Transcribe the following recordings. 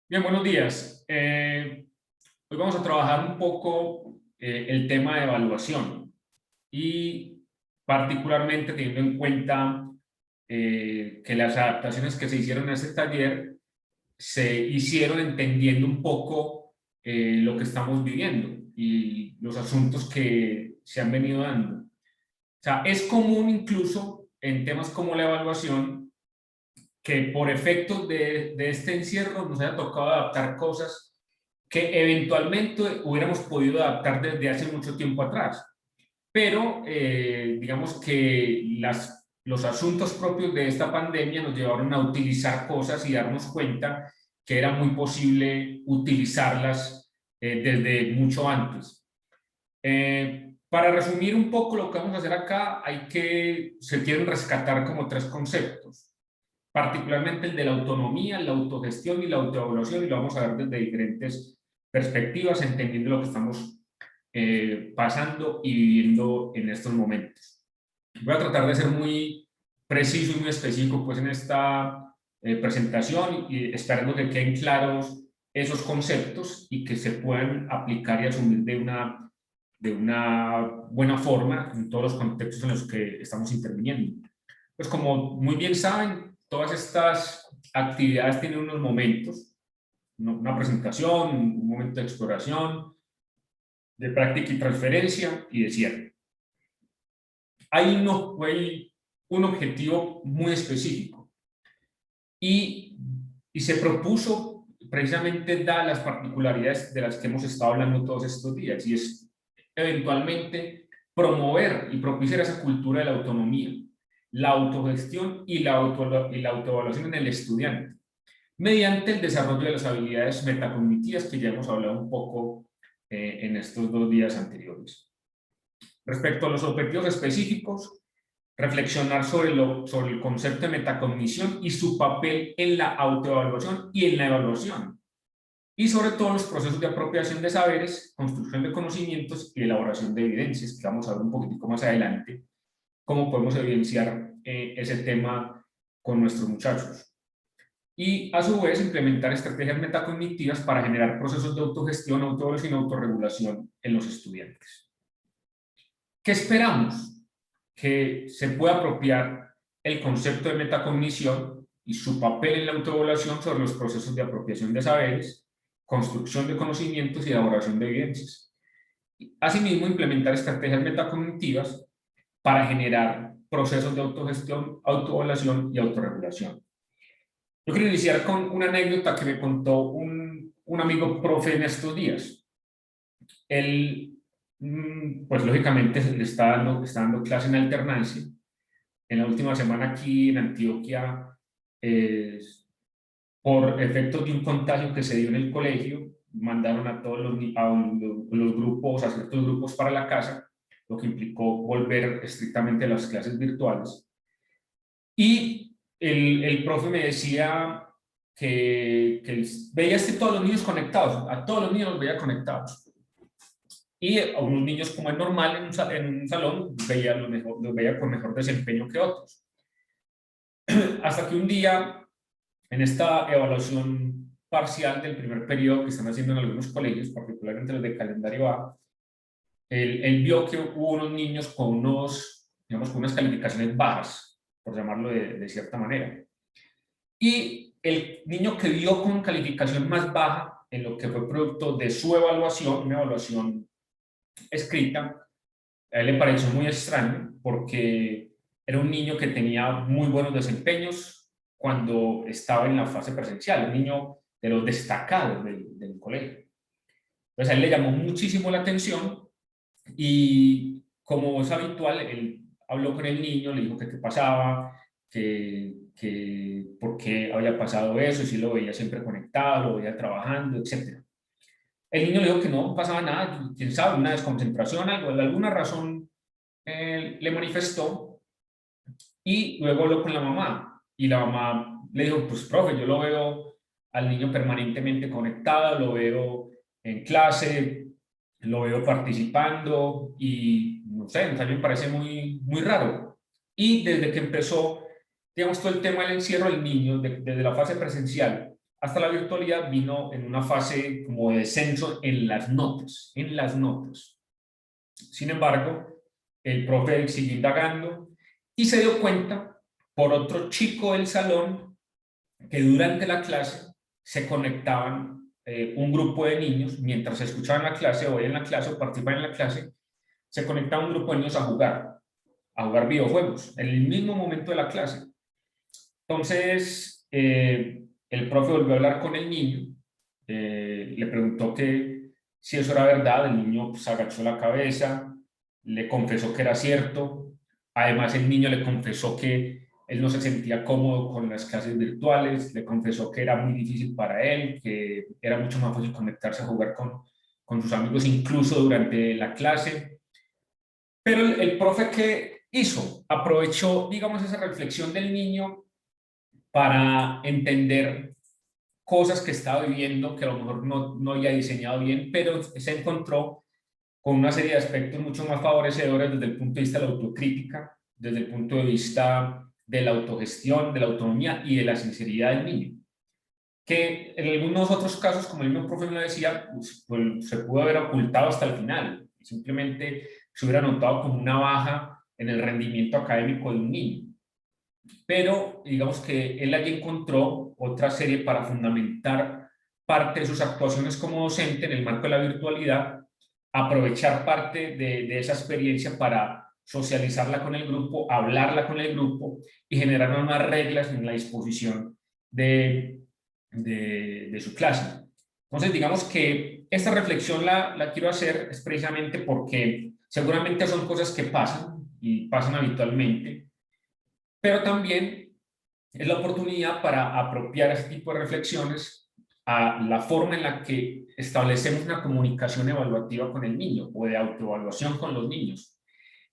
Bien, buenos días. Hoy vamos a trabajar un poco el tema de evaluación y particularmente teniendo en cuenta que las adaptaciones que se hicieron a este taller se hicieron entendiendo un poco lo que estamos viviendo y los asuntos que se han venido dando. O sea, es común incluso en temas como la evaluación que por efectos de este encierro nos haya tocado adaptar cosas que eventualmente hubiéramos podido adaptar desde hace mucho tiempo atrás. Pero digamos que los asuntos propios de esta pandemia nos llevaron a utilizar cosas y darnos cuenta que era muy posible utilizarlas desde mucho antes. Para resumir un poco lo que vamos a hacer acá, se quieren rescatar como tres conceptos, particularmente el de la autonomía, la autogestión y la autoevaluación, y lo vamos a ver desde diferentes perspectivas, entendiendo lo que estamos pasando y viviendo en estos momentos. Voy a tratar de ser muy preciso y muy específico pues, en esta presentación y esperando que queden claros esos conceptos y que se puedan aplicar y asumir de una buena forma en todos los contextos en los que estamos interviniendo. Pues como muy bien saben, todas estas actividades tienen unos momentos, una presentación, un momento de exploración, de práctica y transferencia y de cierre. Hay un objetivo muy específico y, y se propuso precisamente dadas las particularidades de las que hemos estado hablando todos estos días, y es eventualmente promover y propiciar esa cultura de la autonomía, la autogestión y la autoevaluación en el estudiante, mediante el desarrollo de las habilidades metacognitivas que ya hemos hablado un poco en estos 2 días anteriores. Respecto a los objetivos específicos, reflexionar sobre el concepto de metacognición y su papel en la autoevaluación y en la evaluación, y sobre todo los procesos de apropiación de saberes, construcción de conocimientos y elaboración de evidencias, que vamos a ver un poquitico más adelante, cómo podemos evidenciar ese tema con nuestros muchachos. Y a su vez implementar estrategias metacognitivas para generar procesos de autogestión, autoevaluación y autorregulación en los estudiantes. ¿Qué esperamos? Que se pueda apropiar el concepto de metacognición y su papel en la autoevaluación sobre los procesos de apropiación de saberes, construcción de conocimientos y elaboración de evidencias. Asimismo, implementar estrategias metacognitivas para generar procesos de autogestión, autoevaluación y autorregulación. Yo quiero iniciar con una anécdota que me contó un amigo profe en estos días. Él, pues lógicamente, le está dando clase en alternancia. En la última semana aquí en Antioquia, eh, por efectos de un contagio que se dio en el colegio, mandaron a todos los grupos, a ciertos grupos para la casa, lo que implicó volver estrictamente a las clases virtuales. Y el profe me decía que veía que todos los niños conectados, a todos los niños los veía conectados. Y a unos niños, como es normal en un salón, los veía con mejor desempeño que otros. Hasta que un día, en esta evaluación parcial del primer periodo que están haciendo en algunos colegios, particularmente los de calendario A, él vio que hubo unos niños digamos, con unas calificaciones bajas, por llamarlo de cierta manera. Y el niño que vio con calificación más baja, en lo que fue producto de su evaluación, una evaluación escrita, a él le pareció muy extraño porque era un niño que tenía muy buenos desempeños cuando estaba en la fase presencial, un niño de los destacados del colegio. Entonces a él le llamó muchísimo la atención y, como es habitual, él habló con el niño, le dijo que qué pasaba, que por qué había pasado eso, si lo veía siempre conectado, lo veía trabajando, etc. El niño le dijo que no pasaba nada, quién sabe, una desconcentración, algo, de alguna razón le manifestó, y luego habló con la mamá y la mamá le dijo, pues profe, yo lo veo al niño permanentemente conectado, lo veo en clase, lo veo participando y no sé, a mí me parece muy raro. Y desde que empezó, digamos, todo el tema del encierro, el niño, desde la fase presencial hasta la virtualidad vino en una fase como de descenso en las notas, Sin embargo, el profe siguió indagando y se dio cuenta por otro chico del salón que durante la clase se conectaban un grupo de niños, mientras escuchaban la clase o en la clase o participaban en la clase, se conectaba un grupo de niños a jugar videojuegos, en el mismo momento de la clase. Entonces, el profe volvió a hablar con el niño, le preguntó que si eso era verdad, el niño pues, agachó la cabeza, le confesó que era cierto, además el niño le confesó que él no se sentía cómodo con las clases virtuales, le confesó que era muy difícil para él, que era mucho más fácil conectarse a jugar con sus amigos incluso durante la clase. Pero el profe, ¿qué hizo? Aprovechó, digamos, esa reflexión del niño para entender cosas que estaba viviendo, que a lo mejor no había diseñado bien, pero se encontró con una serie de aspectos mucho más favorecedores desde el punto de vista de la autocrítica, desde el punto de vista de la autogestión, de la autonomía y de la sinceridad del niño. Que en algunos otros casos, como el mismo profe me decía, pues se pudo haber ocultado hasta el final. Simplemente se hubiera notado como una baja en el rendimiento académico de un niño. Pero digamos que él allí encontró otra serie para fundamentar parte de sus actuaciones como docente en el marco de la virtualidad, aprovechar parte de esa experiencia para socializarla con el grupo, hablarla con el grupo y generar unas reglas en la disposición de su clase. Entonces, digamos que esta reflexión la quiero hacer es precisamente porque seguramente son cosas que pasan y pasan habitualmente, pero también es la oportunidad para apropiar este tipo de reflexiones a la forma en la que establecemos una comunicación evaluativa con el niño o de autoevaluación con los niños,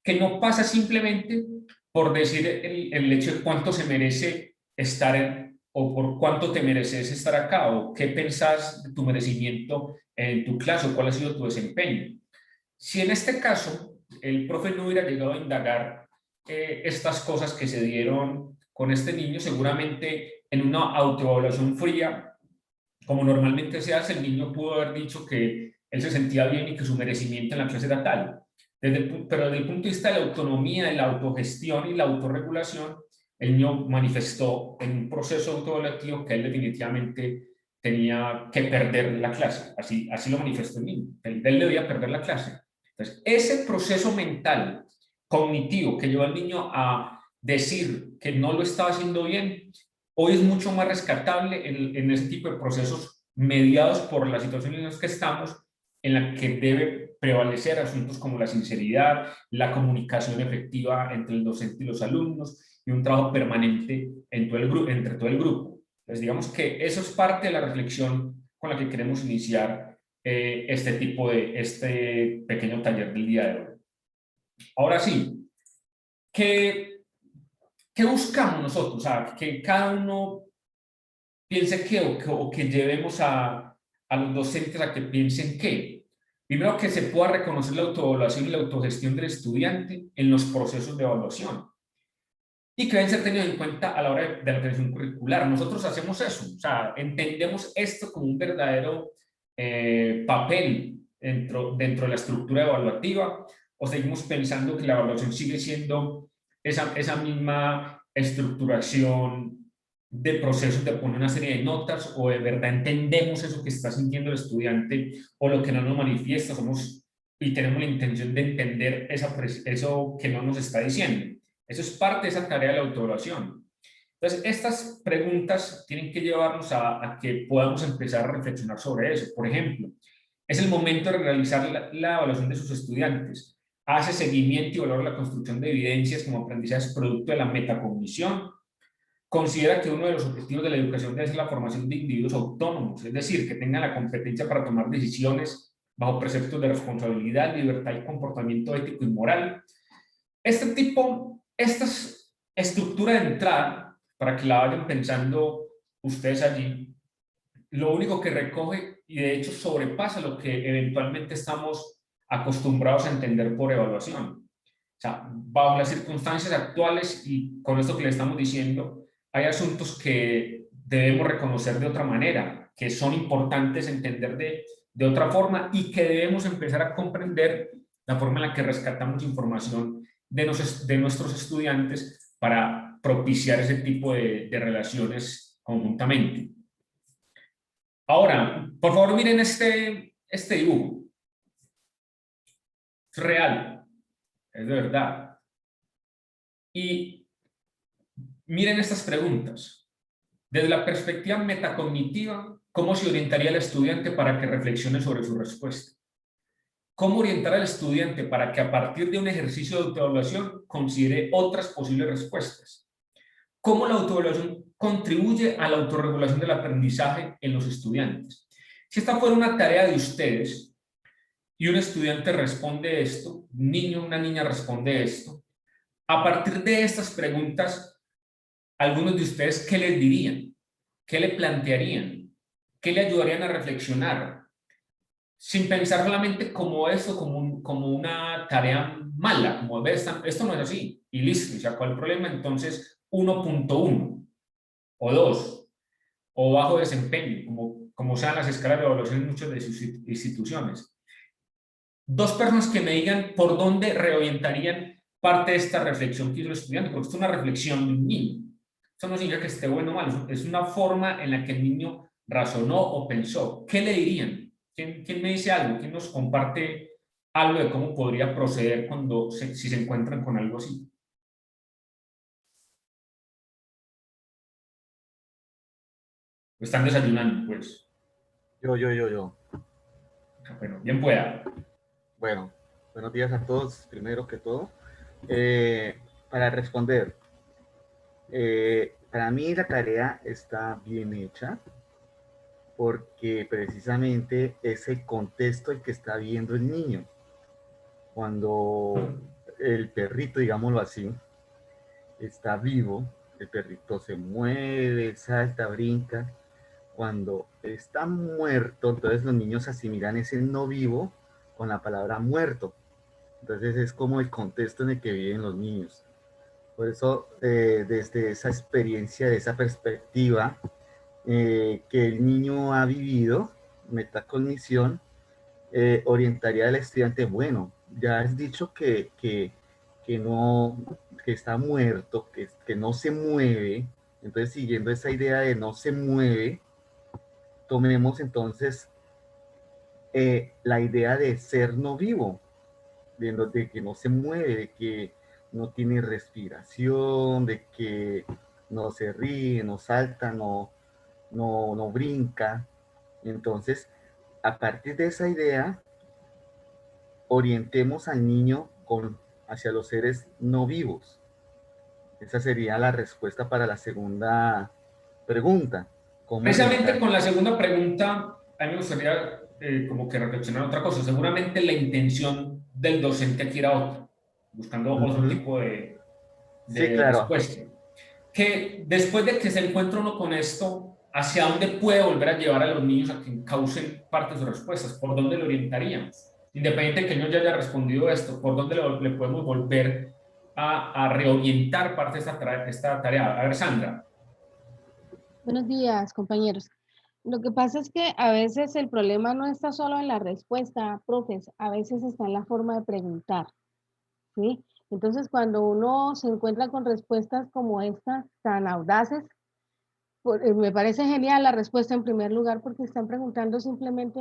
que no pasa simplemente por decir el hecho de cuánto se merece estar o por cuánto te mereces estar acá o qué pensás de tu merecimiento en tu clase o cuál ha sido tu desempeño. Si en este caso el profe no hubiera llegado a indagar estas cosas que se dieron con este niño, seguramente en una autoevaluación fría, como normalmente se hace, el niño pudo haber dicho que él se sentía bien y que su merecimiento en la clase era tal. Pero desde el punto de vista de la autonomía, de la autogestión y la autorregulación, el niño manifestó en un proceso autoevaluativo que él definitivamente tenía que perder la clase. Así lo manifestó el niño. Él debía perder la clase. Entonces, ese proceso mental, cognitivo, que llevó al niño a decir que no lo estaba haciendo bien, hoy es mucho más rescatable en ese tipo de procesos mediados por la situación en la que estamos, en la que debe prevalecer asuntos como la sinceridad, la comunicación efectiva entre el docente y los alumnos y un trabajo permanente entre todo el grupo. Entonces, digamos que eso es parte de la reflexión con la que queremos iniciar este pequeño taller del día de hoy. Ahora sí, ¿qué buscamos nosotros? O sea, que cada uno piense qué o que llevemos a los docentes a que piensen qué. Primero, que se pueda reconocer la autoevaluación y la autogestión del estudiante en los procesos de evaluación y que deben ser tenidos en cuenta a la hora de la atención curricular. Nosotros hacemos eso, o sea, entendemos esto como un verdadero papel dentro de la estructura evaluativa, o seguimos pensando que la evaluación sigue siendo esa misma estructuración de procesos de poner una serie de notas, o de verdad entendemos eso que está sintiendo el estudiante o lo que no nos manifiesta, y tenemos la intención de entender eso que no nos está diciendo. Eso es parte de esa tarea de la autoevaluación. Entonces, estas preguntas tienen que llevarnos a que podamos empezar a reflexionar sobre eso. Por ejemplo, es el momento de realizar la evaluación de sus estudiantes. Hace seguimiento y valora la construcción de evidencias como aprendizajes producto de la metacognición. Considera que uno de los objetivos de la educación debe ser la formación de individuos autónomos, es decir, que tengan la competencia para tomar decisiones bajo preceptos de responsabilidad, libertad y comportamiento ético y moral. Esta estructura de entrada, para que la vayan pensando ustedes allí, lo único que recoge y de hecho sobrepasa lo que eventualmente estamos acostumbrados a entender por evaluación. O sea, bajo las circunstancias actuales y con esto que le estamos diciendo, hay asuntos que debemos reconocer de otra manera, que son importantes entender de otra forma y que debemos empezar a comprender la forma en la que rescatamos información de nuestros estudiantes para propiciar ese tipo de relaciones conjuntamente. Ahora, por favor, miren este dibujo. Es real, es de verdad. Y miren estas preguntas. Desde la perspectiva metacognitiva, ¿cómo se orientaría el estudiante para que reflexione sobre su respuesta? ¿Cómo orientar al estudiante para que a partir de un ejercicio de autoevaluación considere otras posibles respuestas? ¿Cómo la autoevaluación contribuye a la autorregulación del aprendizaje en los estudiantes? Si esta fuera una tarea de ustedes y un estudiante responde esto, un niño o una niña responde esto, a partir de estas preguntas, algunos de ustedes, ¿qué les dirían? ¿Qué le plantearían? ¿Qué le ayudarían a reflexionar? Sin pensar solamente como esto, como una tarea mala, como ves, esto no es así, y listo, se acabó el problema, entonces 1.1 o 2, o bajo desempeño, como sean las escalas de evaluación en muchas de sus instituciones. Dos personas que me digan por dónde reorientarían parte de esta reflexión que hizo el estudiante, porque esto es una reflexión de un niño. Esto no significa que esté bueno o malo, es una forma en la que el niño razonó o pensó. ¿Qué le dirían? ¿Quién me dice algo? ¿Quién nos comparte algo de cómo podría proceder si se encuentran con algo así? Están desayunando, pues. Yo. Bueno, bien pueda. Bueno, buenos días a todos, primero que todo. Para responder, para mí la tarea está bien hecha porque precisamente es el contexto el que está viendo el niño. Cuando el perrito, digámoslo así, está vivo, el perrito se mueve, salta, brinca. Cuando está muerto, entonces los niños asimilan ese no vivo con la palabra muerto. Entonces es como el contexto en el que viven los niños. Por eso, desde esa experiencia, de esa perspectiva que el niño ha vivido, metacognición, orientaría al estudiante, bueno, ya has dicho que no, que está muerto, que no se mueve. Entonces, siguiendo esa idea de no se mueve, tomemos entonces la idea de ser no vivo, de que no se mueve, de que no tiene respiración, de que no se ríe, no salta, no brinca. Entonces, a partir de esa idea, orientemos al niño hacia los seres no vivos. Esa sería la respuesta para la segunda pregunta. ¿Cómo Precisamente orientar? con la segunda pregunta, a mí me gustaría como que reflexionar otra cosa. Seguramente la intención del docente aquí era otra, buscando Uh otro -huh. tipo Sí, de claro. respuesta. Que después de que se encuentra uno con esto, ¿hacia dónde puede volver a llevar a los niños a que encaucen parte de sus respuestas? ¿Por dónde le orientaríamos? Independiente de que el niño ya haya respondido esto, ¿por dónde le podemos volver a reorientar parte de esta tarea? A ver, Sandra. Buenos días, compañeros. Lo que pasa es que a veces el problema no está solo en la respuesta, profes, a veces está en la forma de preguntar, ¿sí? Entonces, cuando uno se encuentra con respuestas como estas, tan audaces, me parece genial la respuesta en primer lugar porque están preguntando simplemente,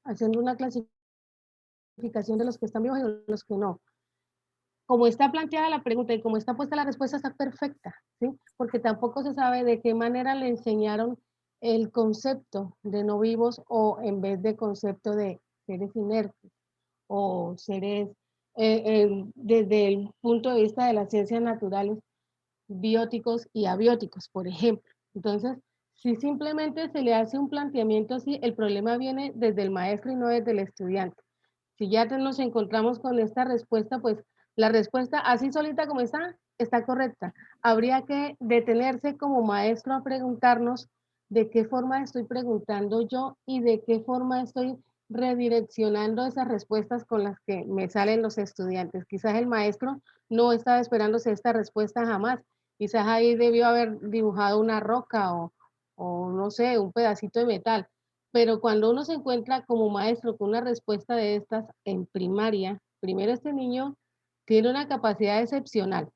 haciendo una clasificación de los que están vivos y los que no. Como está planteada la pregunta y como está puesta la respuesta está perfecta, ¿sí? Porque tampoco se sabe de qué manera le enseñaron el concepto de no vivos o en vez de concepto de seres inertes o seres, desde el punto de vista de las ciencias naturales, bióticos y abióticos, por ejemplo. Entonces, si simplemente se le hace un planteamiento así, el problema viene desde el maestro y no desde el estudiante. Si ya nos encontramos con esta respuesta, pues la respuesta así solita como está correcta. Habría que detenerse como maestro a preguntarnos de qué forma estoy preguntando yo y de qué forma estoy redireccionando esas respuestas con las que me salen los estudiantes. Quizás el maestro no estaba esperándose esta respuesta jamás Quizás ahí debió haber dibujado una roca o no sé, un pedacito de metal. Pero cuando uno se encuentra como maestro con una respuesta de estas en primaria, primero este niño tiene una capacidad excepcional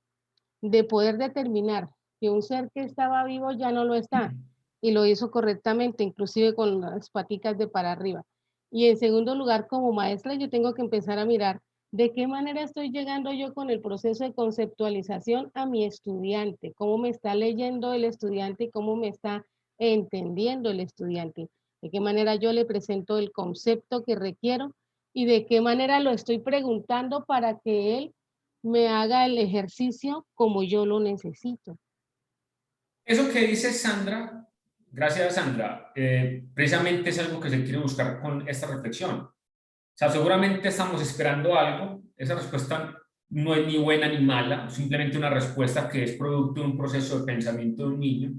de poder determinar que un ser que estaba vivo ya no lo está y lo hizo correctamente, inclusive con las paticas de para arriba. Y en segundo lugar, como maestra, yo tengo que empezar a mirar de qué manera estoy llegando yo con el proceso de conceptualización a mi estudiante, cómo me está leyendo el estudiante y cómo me está entendiendo el estudiante, de qué manera yo le presento el concepto que requiero y de qué manera lo estoy preguntando para que él me haga el ejercicio como yo lo necesito. Eso que dice Sandra, gracias Sandra, precisamente es algo que se quiere buscar con esta reflexión. O sea, seguramente estamos esperando algo, esa respuesta no es ni buena ni mala, simplemente una respuesta que es producto de un proceso de pensamiento de un niño,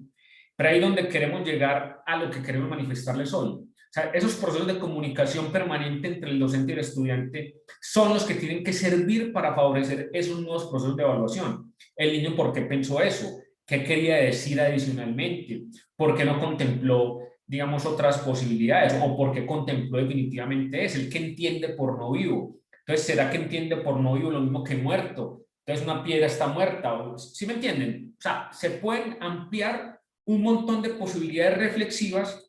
pero ahí es donde queremos llegar a lo que queremos manifestarles hoy. O sea, esos procesos de comunicación permanente entre el docente y el estudiante son los que tienen que servir para favorecer esos nuevos procesos de evaluación. El niño, ¿por qué pensó eso? ¿Qué quería decir adicionalmente? ¿Por qué no contempló, digamos, otras posibilidades? ¿O por qué contempló definitivamente eso? ¿El que entiende por no vivo? Entonces, ¿será que entiende por no vivo lo mismo que muerto? Entonces, una piedra está muerta. ¿Sí me entienden? O sea, se pueden ampliar un montón de posibilidades reflexivas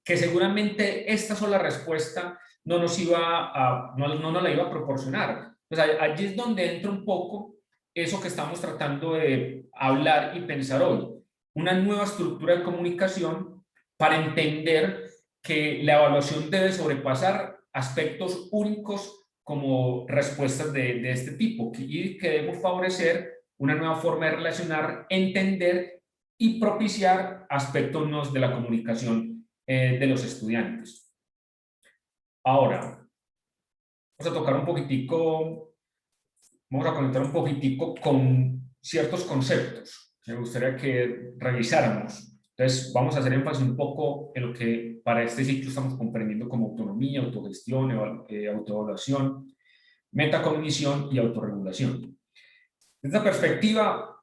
que seguramente esta sola respuesta no nos la iba a proporcionar. Entonces, allí es donde entra un poco eso que estamos tratando de hablar y pensar hoy. Una nueva estructura de comunicación para entender que la evaluación debe sobrepasar aspectos únicos como respuestas de este tipo y que debemos favorecer una nueva forma de relacionar, entender y propiciar aspectos nuevos de la comunicación de los estudiantes. Ahora, vamos a tocar un poquitico, vamos a conectar un poquitico con ciertos conceptos que me gustaría que revisáramos. Entonces, vamos a hacer énfasis un poco en lo que para este ciclo estamos comprendiendo como autonomía, autogestión, autoevaluación, metacognición y autorregulación. Desde esta perspectiva,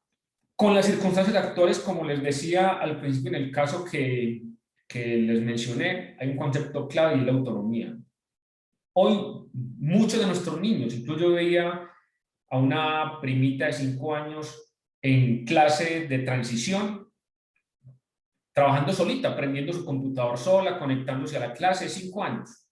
con las circunstancias actuales, como les decía al principio en el caso que les mencioné, hay un concepto clave y es la autonomía. Hoy, muchos de nuestros niños, incluso yo veía a una primita de 5 años en clase de transición, trabajando solita, aprendiendo su computador sola, conectándose a la clase, 5 años.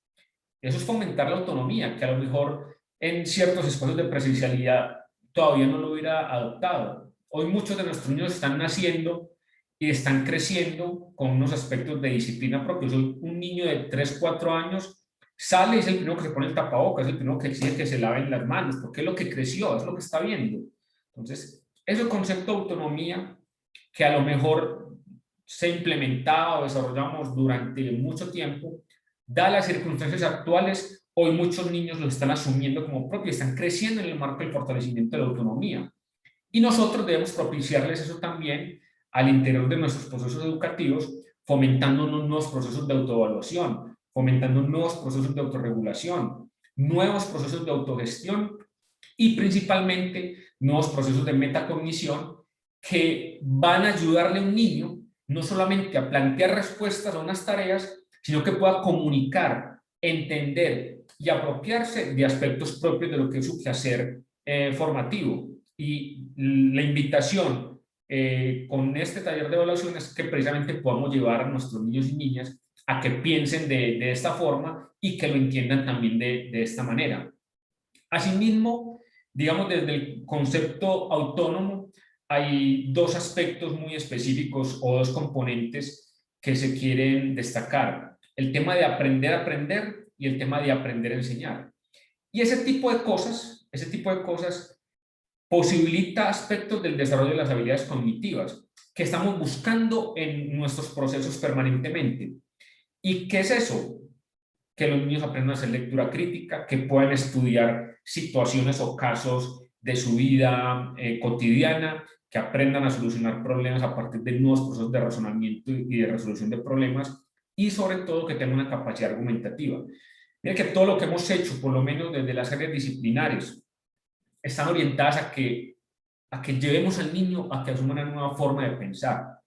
Eso es fomentar la autonomía, que a lo mejor en ciertos espacios de presencialidad todavía no lo hubiera adoptado. Hoy muchos de nuestros niños están naciendo y están creciendo con unos aspectos de disciplina propios. Hoy un niño de 3, 4 años sale y es el primero que se pone el tapabocas, es el primero que exige que se laven las manos, porque es lo que creció, es lo que está viendo. Entonces, ese concepto de autonomía que a lo mejor se implementaba o desarrollamos durante mucho tiempo, dadas las circunstancias actuales, hoy muchos niños lo están asumiendo como propio, están creciendo en el marco del fortalecimiento de la autonomía. Y nosotros debemos propiciarles eso también al interior de nuestros procesos educativos, fomentando unos nuevos procesos de autoevaluación, fomentando nuevos procesos de autorregulación, nuevos procesos de autogestión y principalmente nuevos procesos de metacognición que van a ayudarle a un niño no solamente a plantear respuestas a unas tareas, sino que pueda comunicar, entender y apropiarse de aspectos propios de lo que es su quehacer formativo. Y la invitación con este taller de evaluación es que precisamente podamos llevar a nuestros niños y niñas a que piensen de esta forma y que lo entiendan también de esta manera. Asimismo, digamos, desde el concepto autónomo, hay dos aspectos muy específicos o dos componentes que se quieren destacar. El tema de aprender a aprender y el tema de aprender a enseñar. Y ese tipo de cosas posibilita aspectos del desarrollo de las habilidades cognitivas que estamos buscando en nuestros procesos permanentemente. ¿Y qué es eso? Que los niños aprendan a hacer lectura crítica, que puedan estudiar situaciones o casos de su vida cotidiana, que aprendan a solucionar problemas a partir de nuevos procesos de razonamiento y de resolución de problemas, y sobre todo que tengan una capacidad argumentativa. Miren que todo lo que hemos hecho, por lo menos desde las áreas disciplinares, están orientadas a que llevemos al niño a que asuma una nueva forma de pensar.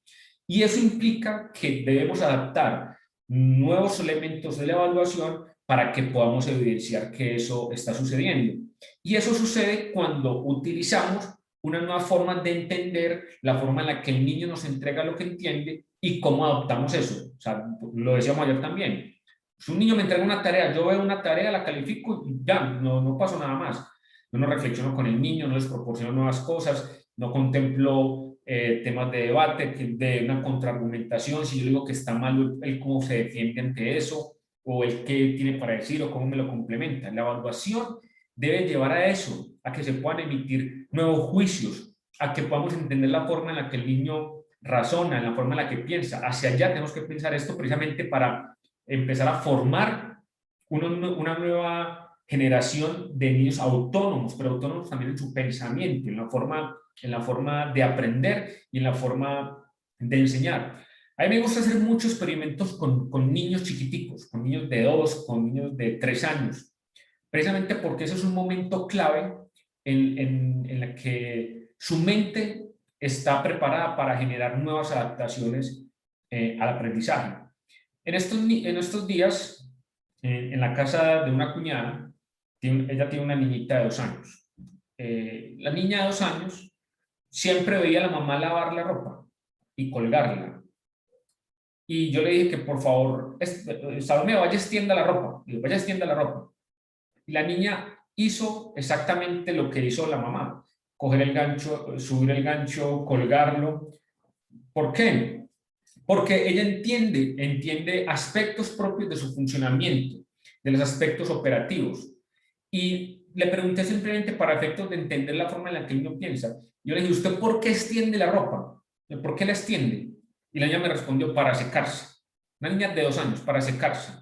Y eso implica que debemos adaptar nuevos elementos de la evaluación para que podamos evidenciar que eso está sucediendo. Y eso sucede cuando utilizamos una nueva forma de entender la forma en la que el niño nos entrega lo que entiende y cómo adoptamos eso. O sea, lo decíamos ayer también. Si un niño me entrega una tarea, yo veo una tarea, la califico y ya, no pasó nada más. Yo no reflexiono con el niño, no les proporciono nuevas cosas, no contemplo temas de debate, de una contraargumentación, si yo digo que está mal, él cómo se defiende ante eso, o el qué tiene para decir, o cómo me lo complementa. La evaluación debe llevar a eso, a que se puedan emitir nuevos juicios, a que podamos entender la forma en la que el niño razona, en la forma en la que piensa. Hacia allá tenemos que pensar esto precisamente para empezar a formar una nueva generación de niños autónomos, pero autónomos también en su pensamiento, en la forma de aprender y en la forma de enseñar. A mí me gusta hacer muchos experimentos con niños chiquiticos, con niños de 2, con niños de 3 años, precisamente porque eso es un momento clave en la que su mente está preparada para generar nuevas adaptaciones al aprendizaje. En estos días, en la casa de una cuñada, ella tiene una niñita de 2 años. La niña de 2 años siempre veía a la mamá lavar la ropa y colgarla. Y yo le dije que por favor, Salomé, vaya extienda la ropa. Y vaya extienda la ropa. Y la niña hizo exactamente lo que hizo la mamá. Coger el gancho, subir el gancho, colgarlo. ¿Por qué? Porque ella entiende aspectos propios de su funcionamiento, de los aspectos operativos. Y le pregunté simplemente para efectos de entender la forma en la que el niño piensa. Yo le dije, ¿usted por qué extiende la ropa? ¿Por qué la extiende? Y la niña me respondió, para secarse. Una niña de 2 años, para secarse.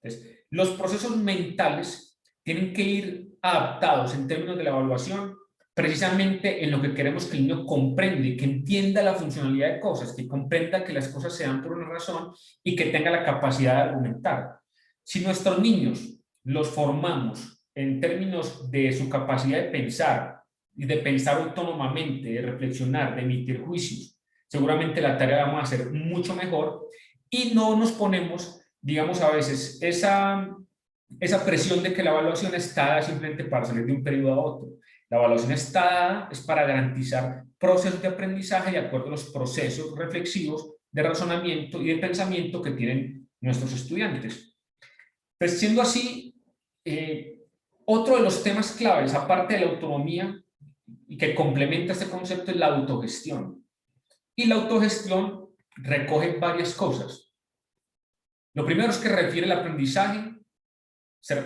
Entonces, los procesos mentales tienen que ir adaptados en términos de la evaluación precisamente en lo que queremos que el niño comprenda, que entienda la funcionalidad de cosas, que comprenda que las cosas se dan por una razón y que tenga la capacidad de argumentar. Si nuestros niños los formamos en términos de su capacidad de pensar y de pensar autónomamente, de reflexionar, de emitir juicios, seguramente la tarea la vamos a hacer mucho mejor y no nos ponemos, digamos, a veces esa presión de que la evaluación está dada simplemente para salir de un periodo a otro. La evaluación está dada es para garantizar procesos de aprendizaje de acuerdo a los procesos reflexivos de razonamiento y de pensamiento que tienen nuestros estudiantes. Pues siendo así, otro de los temas claves, aparte de la autonomía y que complementa este concepto, es la autogestión. Y la autogestión recoge varias cosas. Lo primero es que refiere el aprendizaje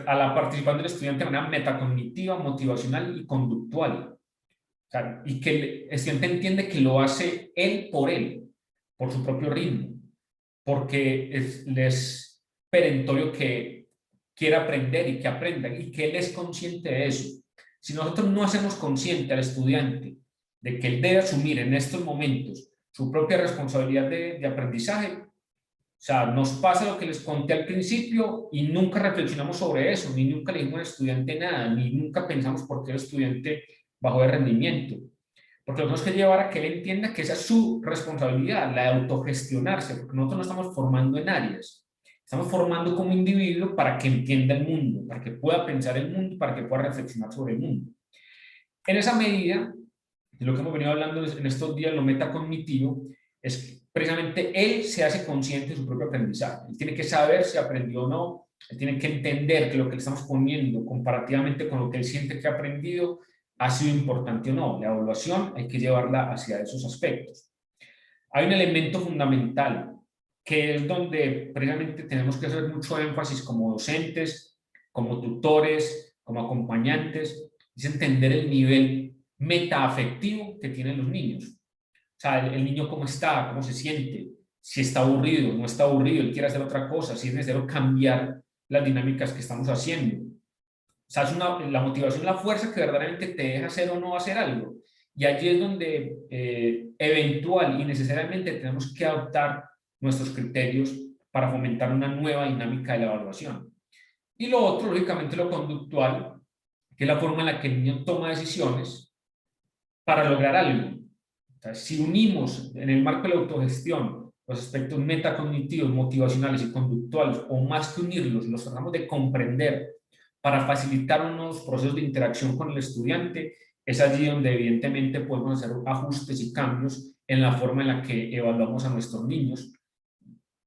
a la participación del estudiante de manera metacognitiva, motivacional y conductual. O sea, y que el estudiante entiende que lo hace él, por su propio ritmo, porque es perentorio que quiera aprender y que aprenda y que él es consciente de eso. Si nosotros no hacemos consciente al estudiante de que él debe asumir en estos momentos su propia responsabilidad de aprendizaje, o sea, nos pasa lo que les conté al principio y nunca reflexionamos sobre eso, ni nunca le dijimos al estudiante nada, ni nunca pensamos por qué el estudiante bajó de rendimiento. Porque lo tenemos que llevar a que él entienda que esa es su responsabilidad, la de autogestionarse, porque nosotros no estamos formando en áreas, estamos formando como individuo para que entienda el mundo, para que pueda pensar el mundo, para que pueda reflexionar sobre el mundo. En esa medida, de lo que hemos venido hablando en estos días, lo metacognitivo, es que precisamente él se hace consciente de su propio aprendizaje. Él tiene que saber si aprendió o no, él tiene que entender que lo que le estamos poniendo comparativamente con lo que él siente que ha aprendido ha sido importante o no. La evaluación hay que llevarla hacia esos aspectos. Hay un elemento fundamental que es donde precisamente tenemos que hacer mucho énfasis como docentes, como tutores, como acompañantes, es entender el nivel metaafectivo que tienen los niños. O sea, el niño cómo está, cómo se siente, si está aburrido, no está aburrido, él quiere hacer otra cosa, si es necesario cambiar las dinámicas que estamos haciendo. O sea, es la motivación, la fuerza que verdaderamente te deja hacer o no hacer algo. Y allí es donde eventual y necesariamente tenemos que adoptar nuestros criterios para fomentar una nueva dinámica de la evaluación. Y lo otro, lógicamente, lo conductual, que es la forma en la que el niño toma decisiones para lograr algo. O sea, si unimos en el marco de la autogestión los aspectos metacognitivos, motivacionales y conductuales, o más que unirlos, los tratamos de comprender para facilitar unos procesos de interacción con el estudiante, es allí donde evidentemente podemos hacer ajustes y cambios en la forma en la que evaluamos a nuestros niños,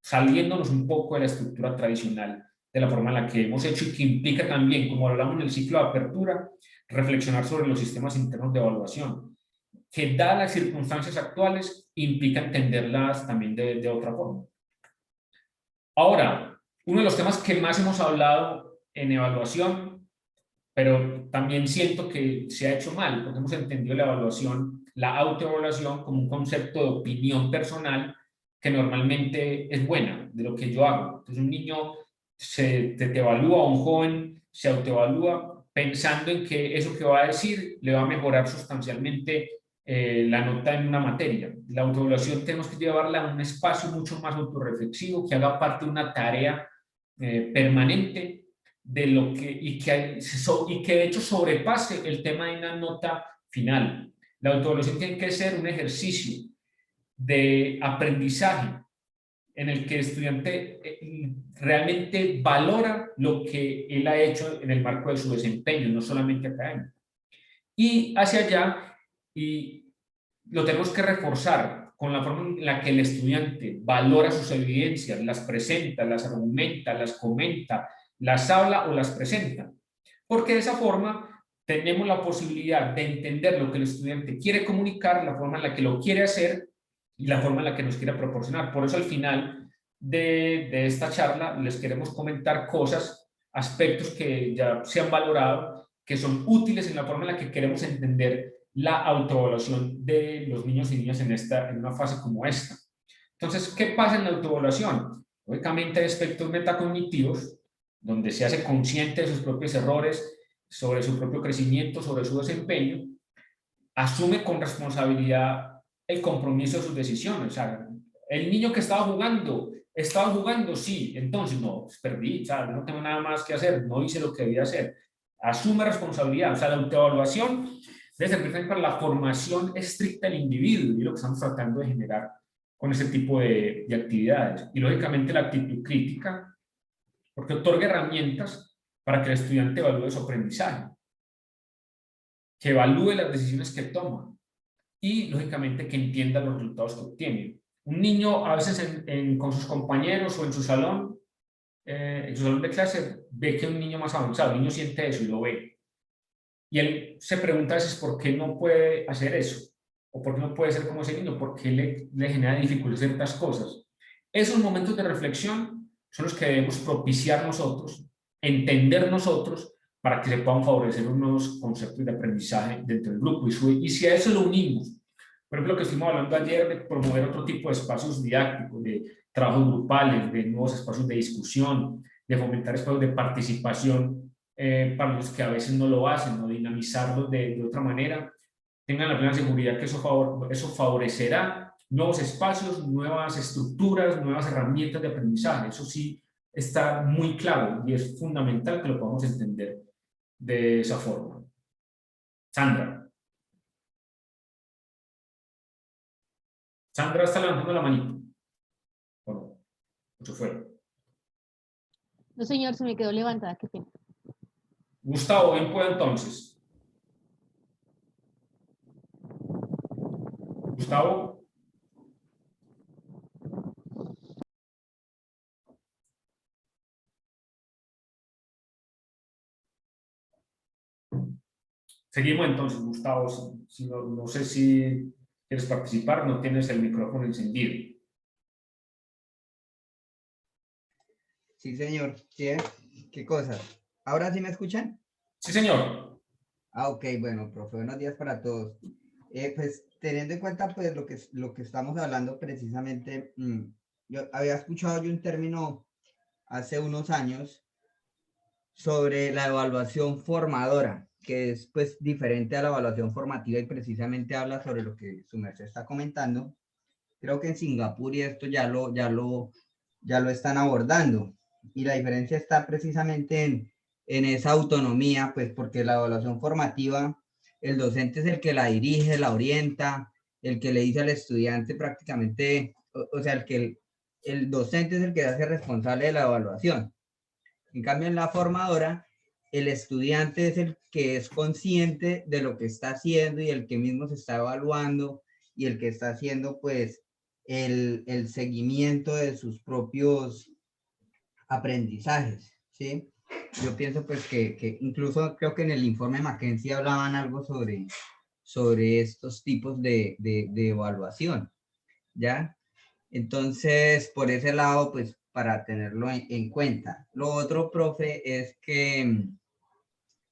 saliéndonos un poco de la estructura tradicional de la forma en la que hemos hecho y que implica también, como hablamos en el ciclo de apertura, reflexionar sobre los sistemas internos de evaluación, que dadas las circunstancias actuales implica entenderlas también de otra forma. Ahora, uno de los temas que más hemos hablado en evaluación, pero también siento que se ha hecho mal, porque hemos entendido la evaluación, la autoevaluación como un concepto de opinión personal que normalmente es buena, de lo que yo hago. Entonces un niño te evalúa, un joven se autoevalúa pensando en que eso que va a decir le va a mejorar sustancialmente la nota en una materia. La autoevaluación tenemos que llevarla a un espacio mucho más autorreflexivo, que haga parte de una tarea permanente de lo que, y que de hecho sobrepase el tema de una nota final. La autoevaluación tiene que ser un ejercicio de aprendizaje en el que el estudiante realmente valora lo que él ha hecho en el marco de su desempeño, no solamente académico. Y hacia allá, y lo tenemos que reforzar con la forma en la que el estudiante valora sus evidencias, las presenta, las argumenta, las comenta, las habla o las presenta. Porque de esa forma tenemos la posibilidad de entender lo que el estudiante quiere comunicar, la forma en la que lo quiere hacer y la forma en la que nos quiere proporcionar. Por eso al final de esta charla les queremos comentar cosas, aspectos que ya se han valorado, que son útiles en la forma en la que queremos entender la autoevaluación de los niños y niñas en una fase como esta. Entonces, ¿qué pasa en la autoevaluación? Lógicamente hay aspectos metacognitivos, donde se hace consciente de sus propios errores, sobre su propio crecimiento, sobre su desempeño, asume con responsabilidad el compromiso de sus decisiones. O sea, el niño que estaba jugando, sí, entonces no, pues perdí, o sea, no tengo nada más que hacer, no hice lo que debía hacer. Asume responsabilidad, o sea, la autoevaluación debe servir también para la formación estricta del individuo, y lo que estamos tratando de generar con ese tipo de actividades. Y lógicamente la actitud crítica, porque otorga herramientas para que el estudiante evalúe su aprendizaje, que evalúe las decisiones que toma y, lógicamente, que entienda los resultados que obtiene. Un niño, a veces con sus compañeros o en su salón de clase, ve que un niño más avanzado, el niño siente eso y lo ve. Y él se pregunta a veces por qué no puede hacer eso, o por qué no puede ser como ese niño, por qué le genera dificultad ciertas cosas. Esos momentos de reflexión son los que debemos propiciar nosotros, entender nosotros, para que se puedan favorecer unos conceptos de aprendizaje dentro del grupo. Y si a eso lo unimos, por ejemplo, lo que estuvimos hablando ayer de promover otro tipo de espacios didácticos, de trabajos grupales, de nuevos espacios de discusión, de fomentar espacios de participación para los que a veces no lo hacen, o dinamizarlos de otra manera, tengan la plena seguridad que eso favorecerá nuevos espacios, nuevas estructuras, nuevas herramientas de aprendizaje. Eso sí está muy claro y es fundamental que lo podamos entender de esa forma. Sandra. Sandra está levantando la manito. Bueno, eso fue. No, señor, se me quedó levantada, qué pena. Gustavo, bien puedo entonces. Gustavo. Seguimos entonces, Gustavo. Si no sé si quieres participar, no tienes el micrófono encendido. Sí, señor. ¿Sí? ¿Qué cosas? ¿Ahora sí me escuchan? Sí, señor. Ah, ok, bueno, profe, buenos días para todos. Pues teniendo en cuenta pues lo que estamos hablando precisamente, yo había escuchado un término hace unos años sobre la evaluación formadora, que es pues diferente a la evaluación formativa y precisamente habla sobre lo que su merced está comentando. Creo que en Singapur y esto ya lo están abordando, y la diferencia está precisamente en esa autonomía, pues porque la evaluación formativa el docente es el que la dirige, la orienta, el que le dice al estudiante prácticamente, o sea, el docente es el que se hace responsable de la evaluación. En cambio, en la formadora, el estudiante es el que es consciente de lo que está haciendo y el que mismo se está evaluando y el que está haciendo, pues, el seguimiento de sus propios aprendizajes, ¿sí? Yo pienso, pues, que incluso creo que en el informe McKinsey hablaban algo sobre estos tipos de evaluación, ¿ya? Entonces, por ese lado, pues, para tenerlo en cuenta. Lo otro, profe, es que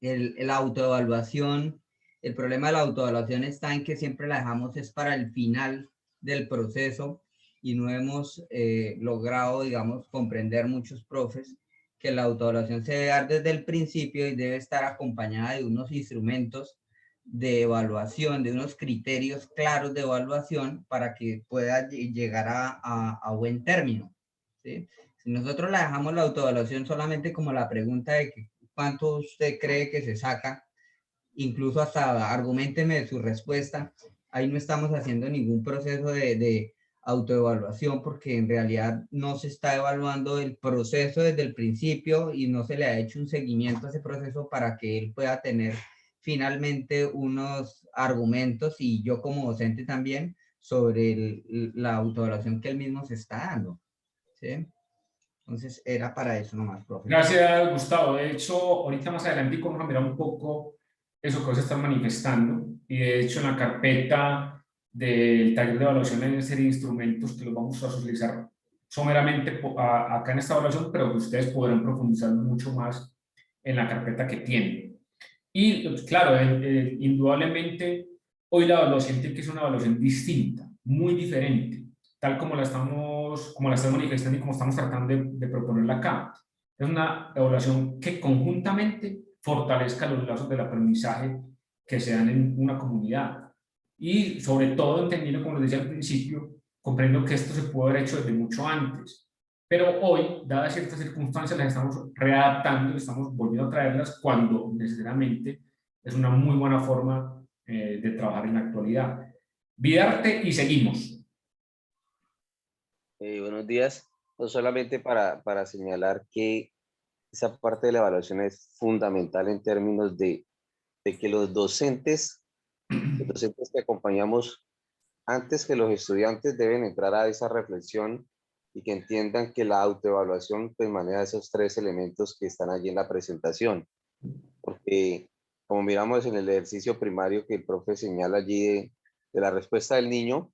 la autoevaluación, el problema de la autoevaluación está en que siempre la dejamos es para el final del proceso y no hemos logrado, digamos, comprender muchos profes que la autoevaluación se debe dar desde el principio y debe estar acompañada de unos instrumentos de evaluación, de unos criterios claros de evaluación para que pueda llegar a buen término, ¿sí? Si nosotros la dejamos la autoevaluación solamente como la pregunta de que cuánto usted cree que se saca, incluso hasta argumenteme su respuesta, ahí no estamos haciendo ningún proceso de autoevaluación porque en realidad no se está evaluando el proceso desde el principio y no se le ha hecho un seguimiento a ese proceso para que él pueda tener finalmente unos argumentos y yo como docente también sobre la autoevaluación que él mismo se está dando, ¿sí? Entonces era para eso nomás, profe. Gracias, Gustavo. De hecho, ahorita más adelante vamos a mirar un poco eso que se está manifestando. Y de hecho, en la carpeta del taller de evaluación hay una serie de instrumentos que los vamos a utilizar someramente acá en esta evaluación, pero que ustedes podrán profundizar mucho más en la carpeta que tienen. Y claro, indudablemente, hoy la evaluación tiene que ser una evaluación distinta, muy diferente, tal como la estamos manifestando y como estamos tratando de proponerla acá. Es una evaluación que conjuntamente fortalezca los lazos del aprendizaje que se dan en una comunidad. Y sobre todo entendiendo, como les decía al principio, comprendo que esto se puede haber hecho desde mucho antes. Pero hoy, dadas ciertas circunstancias, las estamos readaptando, estamos volviendo a traerlas cuando necesariamente es una muy buena forma de trabajar en la actualidad. Vidarte y seguimos. Buenos días. No solamente para señalar que esa parte de la evaluación es fundamental en términos de que los docentes que acompañamos antes que los estudiantes deben entrar a esa reflexión y que entiendan que la autoevaluación pues maneja esos tres elementos que están allí en la presentación. Porque como miramos en el ejercicio primario que el profe señala allí de la respuesta del niño,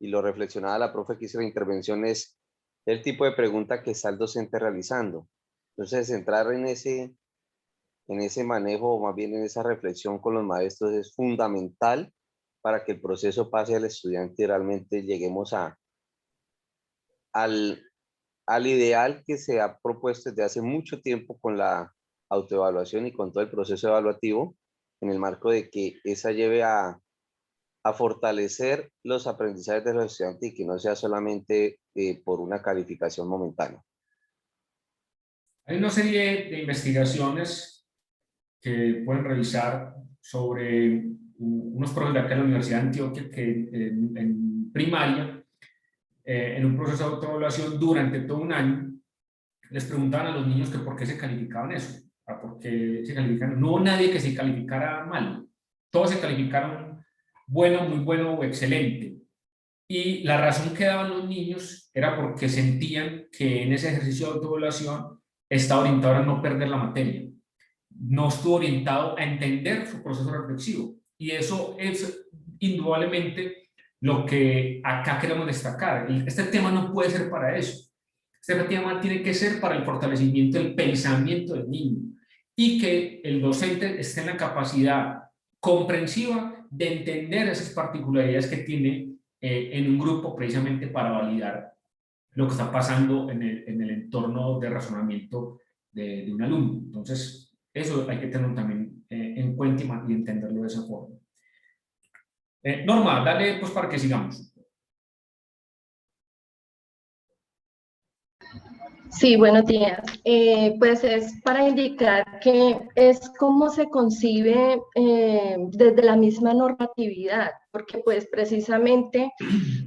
y lo reflexionaba la profe que hizo la intervención, es el tipo de pregunta que está el docente realizando. Entonces, entrar en ese manejo, o más bien en esa reflexión con los maestros, es fundamental para que el proceso pase al estudiante y realmente lleguemos al ideal que se ha propuesto desde hace mucho tiempo con la autoevaluación y con todo el proceso evaluativo, en el marco de que esa lleve a fortalecer los aprendizajes de los estudiantes y que no sea solamente por una calificación momentánea. Hay una serie de investigaciones que pueden revisar sobre unos profesores de acá en la Universidad de Antioquia que en primaria, en un proceso de autoevaluación durante todo un año, les preguntaban a los niños que por qué se calificaban eso, por qué se calificaban. No hubo nadie que se calificara mal, todos se calificaron bueno, muy bueno o excelente. Y la razón que daban los niños era porque sentían que en ese ejercicio de autoevaluación estaba orientado a no perder la materia. No estuvo orientado a entender su proceso reflexivo. Y eso es indudablemente lo que acá queremos destacar. Este tema no puede ser para eso. Este tema tiene que ser para el fortalecimiento del pensamiento del niño y que el docente esté en la capacidad comprensiva de entender esas particularidades que tiene en un grupo precisamente para validar lo que está pasando en el entorno de razonamiento de un alumno. Entonces, eso hay que tenerlo también en cuenta y entenderlo de esa forma. Norma, dale pues para que sigamos. Sí, buenos días. Pues es para indicar que es como se concibe desde la misma normatividad, porque pues precisamente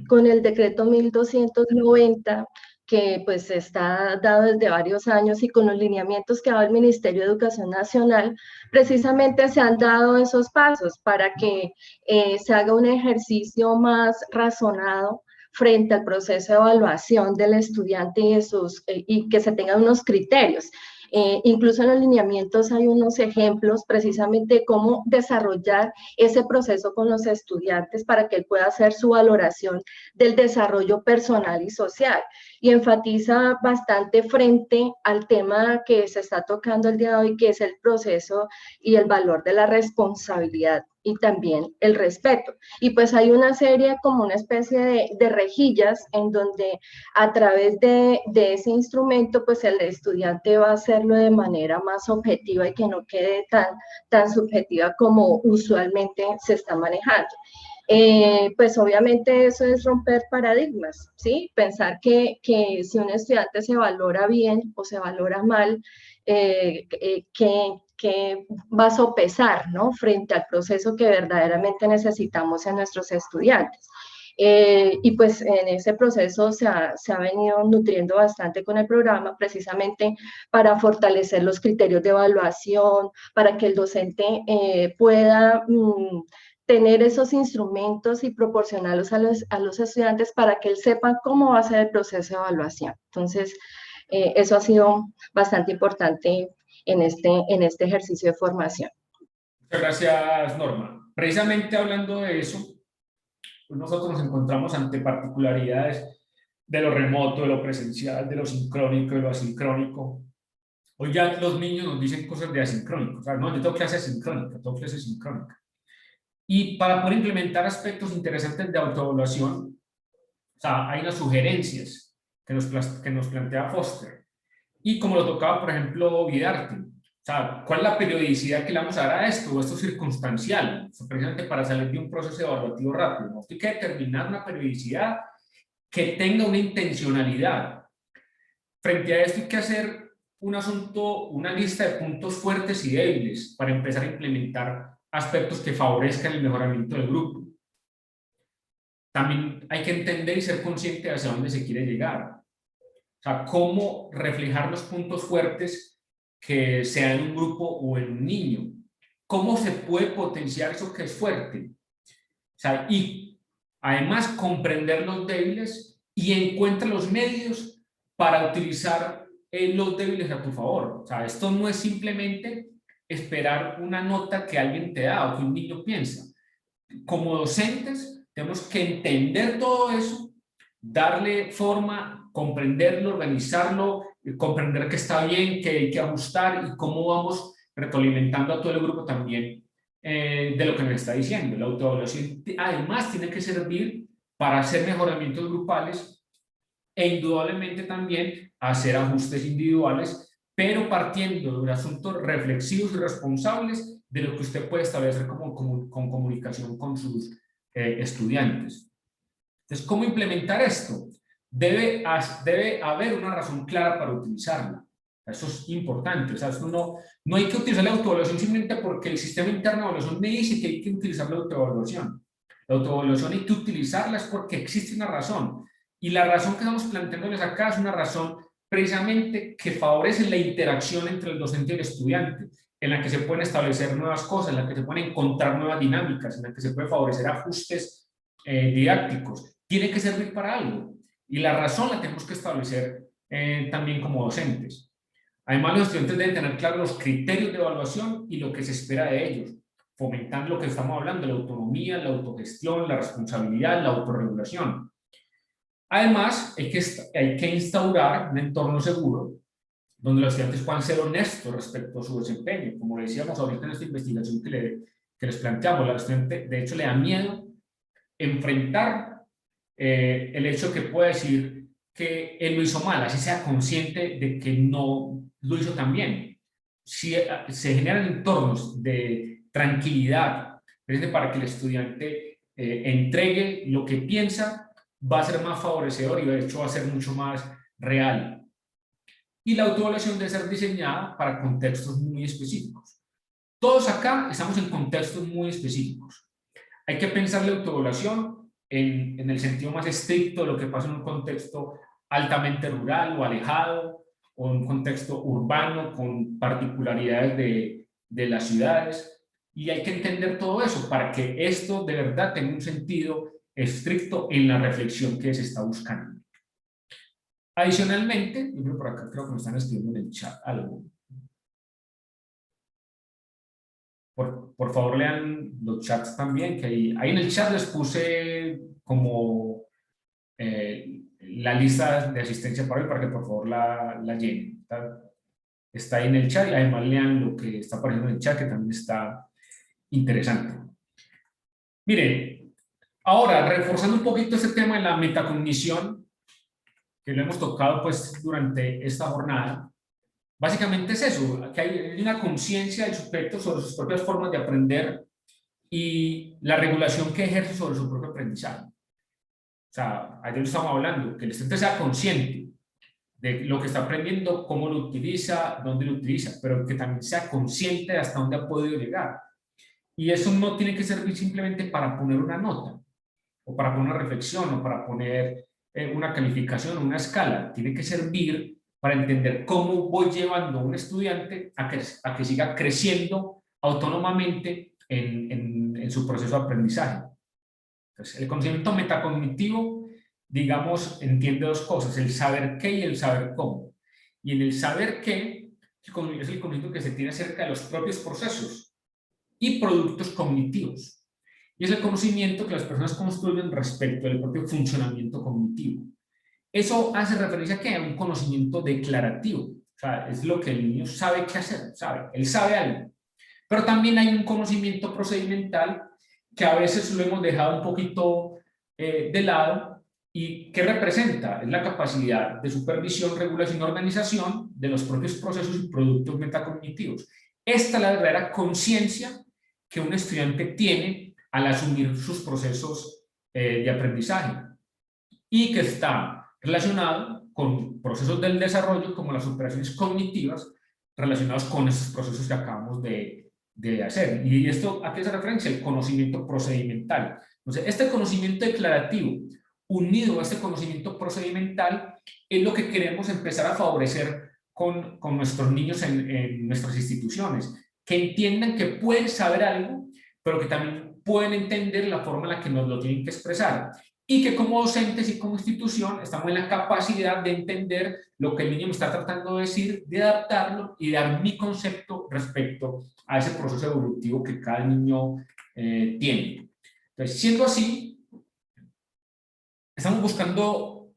con el decreto 1290, que pues está dado desde varios años y con los lineamientos que ha dado el Ministerio de Educación Nacional, precisamente se han dado esos pasos para que se haga un ejercicio más razonado frente al proceso de evaluación del estudiante y que se tengan unos criterios. Incluso en los lineamientos hay unos ejemplos precisamente de cómo desarrollar ese proceso con los estudiantes para que él pueda hacer su valoración del desarrollo personal y social. Y enfatiza bastante frente al tema que se está tocando el día de hoy, que es el proceso y el valor de la responsabilidad y también el respeto. Y pues hay una serie, como una especie de rejillas en donde a través de ese instrumento, pues el estudiante va a hacerlo de manera más objetiva y que no quede tan subjetiva como usualmente se está manejando. Pues obviamente eso es romper paradigmas, ¿sí? Pensar que si un estudiante se valora bien o se valora mal, que va a sopesar, ¿no? Frente al proceso que verdaderamente necesitamos en nuestros estudiantes. Y pues en ese proceso se ha venido nutriendo bastante con el programa, precisamente para fortalecer los criterios de evaluación, para que el docente pueda tener esos instrumentos y proporcionarlos a los estudiantes para que él sepa cómo va a ser el proceso de evaluación. Entonces, eso ha sido bastante importante en este ejercicio de formación. Muchas gracias, Norma. Precisamente hablando de eso, pues nosotros nos encontramos ante particularidades de lo remoto, de lo presencial, de lo sincrónico, de lo asincrónico. Hoy ya los niños nos dicen cosas de asincrónico. O sea, no, yo tengo clase asincrónica, tengo clase sincrónica. Y para poder implementar aspectos interesantes de autoevaluación, o sea, hay unas sugerencias que nos plantea Foster. Y como lo tocaba, por ejemplo, Vidarte, o sea, ¿cuál es la periodicidad que le vamos a dar a esto? ¿O esto es circunstancial? O sea, precisamente para salir de un proceso evaluativo rápido, ¿no? Hay que determinar una periodicidad que tenga una intencionalidad. Frente a esto hay que hacer un asunto, una lista de puntos fuertes y débiles para empezar a implementar aspectos que favorezcan el mejoramiento del grupo. También hay que entender y ser consciente de hacia dónde se quiere llegar. O sea, cómo reflejar los puntos fuertes que sea en un grupo o en un niño. Cómo se puede potenciar eso que es fuerte. O sea, y además comprender los débiles y encuentra los medios para utilizar los débiles a tu favor. O sea, esto no es simplemente esperar una nota que alguien te da o que un niño piensa. Como docentes tenemos que entender todo eso, darle forma, comprenderlo, organizarlo, comprender que está bien, que hay que ajustar y cómo vamos retroalimentando a todo el grupo también de lo que nos está diciendo. La autoevaluación además tiene que servir para hacer mejoramientos grupales e indudablemente también hacer ajustes individuales, pero partiendo de asuntos reflexivos y responsables de lo que usted puede establecer con comunicación con sus estudiantes. Entonces, ¿cómo implementar esto? Debe haber una razón clara para utilizarla. Eso es importante. O sea, no hay que utilizar la autoevaluación simplemente porque el sistema interno de evaluación me dice que hay que utilizar la autoevaluación. La autoevaluación hay que utilizarla es porque existe una razón. Y la razón que estamos planteándoles acá es una razón precisamente que favorece la interacción entre el docente y el estudiante, en la que se pueden establecer nuevas cosas, en la que se pueden encontrar nuevas dinámicas, en la que se puede favorecer ajustes didácticos. Tiene que servir para algo. Y la razón la tenemos que establecer también como docentes. Además, los estudiantes deben tener claros los criterios de evaluación y lo que se espera de ellos, fomentando lo que estamos hablando, la autonomía, la autogestión, la responsabilidad, la autorregulación. Además, hay que instaurar un entorno seguro donde los estudiantes puedan ser honestos respecto a su desempeño. Como le decíamos ahorita en esta investigación que les planteamos, la estudiante de hecho le da miedo enfrentar el hecho que pueda decir que él lo hizo mal, así sea consciente de que no lo hizo tan bien. Si se generan entornos de tranquilidad para que el estudiante entregue lo que piensa, va a ser más favorecedor y de hecho va a ser mucho más real. y la autoevaluación debe ser diseñada para contextos muy específicos. Todos acá estamos en contextos muy específicos. Hay que pensar la autoevaluación en el sentido más estricto de lo que pasa en un contexto altamente rural o alejado, o en un contexto urbano con particularidades de las ciudades. Y hay que entender todo eso para que esto de verdad tenga un sentido estricto en la reflexión que se está buscando. Adicionalmente, yo creo por acá creo que me están escribiendo en el chat algo. Por favor lean los chats también, que ahí en el chat les puse como la lista de asistencia para hoy, para que por favor la llenen. Está ahí en el chat y además lean lo que está apareciendo en el chat, que también está interesante. Miren, ahora reforzando un poquito este tema de la metacognición, que lo hemos tocado pues durante esta jornada. Básicamente es eso, que hay una conciencia del sujeto sobre sus propias formas de aprender y la regulación que ejerce sobre su propio aprendizaje. O sea, ayer estamos hablando, que el estudiante sea consciente de lo que está aprendiendo, cómo lo utiliza, dónde lo utiliza, pero que también sea consciente de hasta dónde ha podido llegar. Y eso no tiene que servir simplemente para poner una nota, o para poner una reflexión, o para poner una calificación, una escala. Tiene que servir para entender cómo voy llevando a un estudiante a que siga creciendo autónomamente en su proceso de aprendizaje. Entonces, el conocimiento metacognitivo, digamos, entiende dos cosas, el saber qué y el saber cómo. Y en el saber qué es el conocimiento que se tiene acerca de los propios procesos y productos cognitivos. Y es el conocimiento que las personas construyen respecto al propio funcionamiento cognitivo. Eso hace referencia a ¿qué? A un conocimiento declarativo. O sea, es lo que el niño sabe qué hacer, él sabe algo. Pero también hay un conocimiento procedimental que a veces lo hemos dejado un poquito de lado y que representa es la capacidad de supervisión, regulación y organización de los propios procesos y productos metacognitivos. Esta es la verdadera conciencia que un estudiante tiene al asumir sus procesos de aprendizaje y que está relacionado con procesos del desarrollo como las operaciones cognitivas relacionados con estos procesos que acabamos de hacer. ¿Y esto a qué se referencia? El conocimiento procedimental. Entonces, este conocimiento declarativo unido a este conocimiento procedimental es lo que queremos empezar a favorecer con nuestros niños en nuestras instituciones, que entiendan que pueden saber algo, pero que también pueden entender la forma en la que nos lo tienen que expresar. Y que como docentes y como institución estamos en la capacidad de entender lo que el niño me está tratando de decir, de adaptarlo y dar mi concepto respecto a ese proceso evolutivo que cada niño tiene. Entonces, siendo así, estamos buscando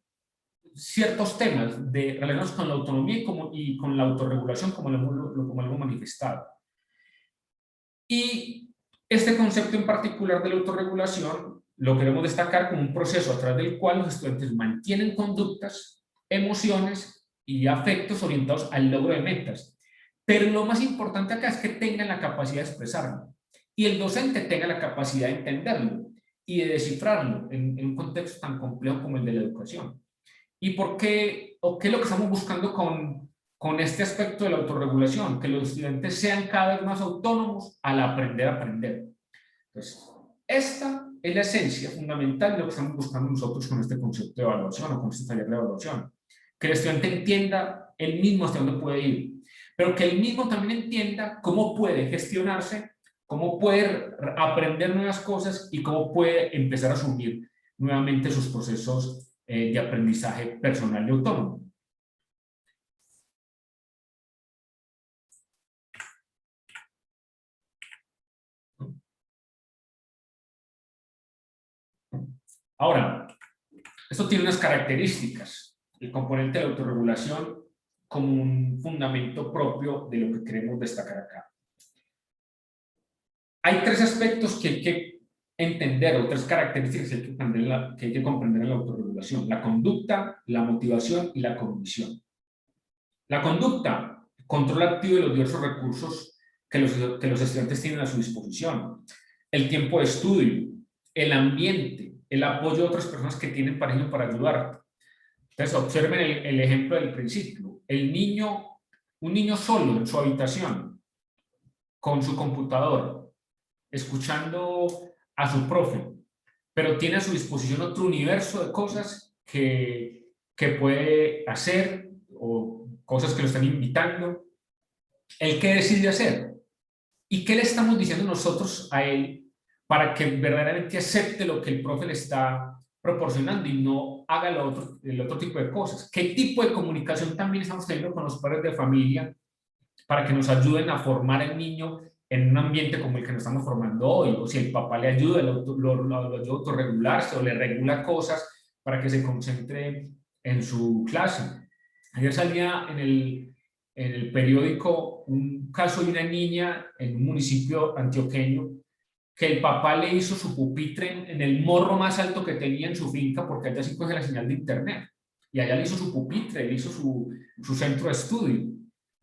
ciertos temas relacionados con la autonomía y con la autorregulación, como lo hemos manifestado. Y este concepto en particular de la autorregulación lo queremos destacar como un proceso a través del cual los estudiantes mantienen conductas, emociones y afectos orientados al logro de metas. Pero lo más importante acá es que tengan la capacidad de expresarlo y el docente tenga la capacidad de entenderlo y de descifrarlo en un contexto tan complejo como el de la educación. ¿Y por qué? ¿O qué es lo que estamos buscando con este aspecto de la autorregulación? Que los estudiantes sean cada vez más autónomos al aprender a aprender. Entonces, esta es la esencia fundamental de lo que estamos buscando nosotros con este concepto de evaluación o con este taller de evaluación. Que el estudiante entienda él mismo hasta dónde puede ir, pero que él mismo también entienda cómo puede gestionarse, cómo puede aprender nuevas cosas y cómo puede empezar a asumir nuevamente sus procesos de aprendizaje personal y autónomo. Ahora, esto tiene unas características. El componente de la autorregulación como un fundamento propio de lo que queremos destacar acá. Hay tres aspectos que hay que entender, o tres características que hay que comprender en la autorregulación: la conducta, la motivación y la cognición. La conducta, control activo de los diversos recursos que los estudiantes tienen a su disposición, el tiempo de estudio, el ambiente, el apoyo de otras personas que tienen para ayudarte. Entonces, observen el ejemplo del principio. un niño solo en su habitación, con su computador, escuchando a su profe, pero tiene a su disposición otro universo de cosas que puede hacer o cosas que lo están invitando, ¿el qué decide hacer? ¿Y qué le estamos diciendo nosotros a él para que verdaderamente acepte lo que el profe le está proporcionando y no haga el otro tipo de cosas? ¿Qué tipo de comunicación también estamos teniendo con los padres de familia para que nos ayuden a formar al niño en un ambiente como el que nos estamos formando hoy? O si el papá le ayuda, lo ayuda a autorregularse o le regula cosas para que se concentre en su clase. Ayer salía en el periódico un caso de una niña en un municipio antioqueño que el papá le hizo su pupitre en el morro más alto que tenía en su finca, porque allá sí coge la señal de internet, y allá le hizo su pupitre, le hizo su centro de estudio.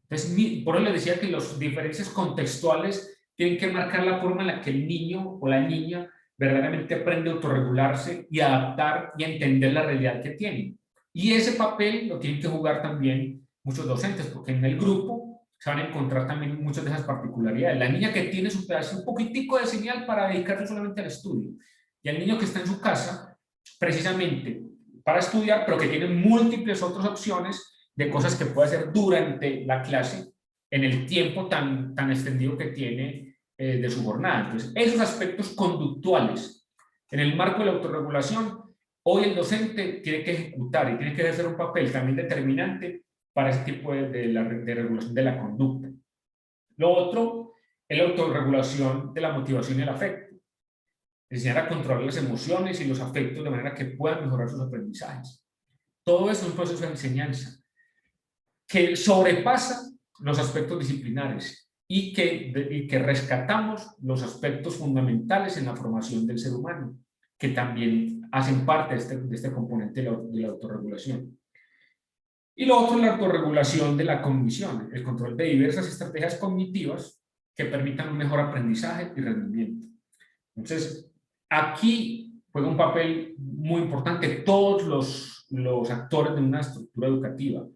Entonces, por eso les decía que las diferencias contextuales tienen que marcar la forma en la que el niño o la niña verdaderamente aprende a autorregularse y adaptar y entender la realidad que tiene. Y ese papel lo tienen que jugar también muchos docentes, porque en el grupo se van a encontrar también muchas de esas particularidades. La niña que tiene su pedazo, un poquitico de señal para dedicarse solamente al estudio, y el niño que está en su casa, precisamente para estudiar, pero que tiene múltiples otras opciones de cosas que puede hacer durante la clase en el tiempo tan extendido que tiene de su jornada. Entonces, esos aspectos conductuales en el marco de la autorregulación, hoy el docente tiene que ejecutar y tiene que hacer un papel también determinante para ese tipo de regulación de la conducta. Lo otro es la autorregulación de la motivación y el afecto. Enseñar a controlar las emociones y los afectos de manera que puedan mejorar sus aprendizajes. Todo eso es un proceso de enseñanza que sobrepasa los aspectos disciplinares y que rescatamos los aspectos fundamentales en la formación del ser humano, que también hacen parte de este componente de la autorregulación. Y lo otro es la autorregulación de la cognición, el control de diversas estrategias cognitivas que permitan un mejor aprendizaje y rendimiento. Entonces, aquí juega un papel muy importante todos los actores de una estructura educativa: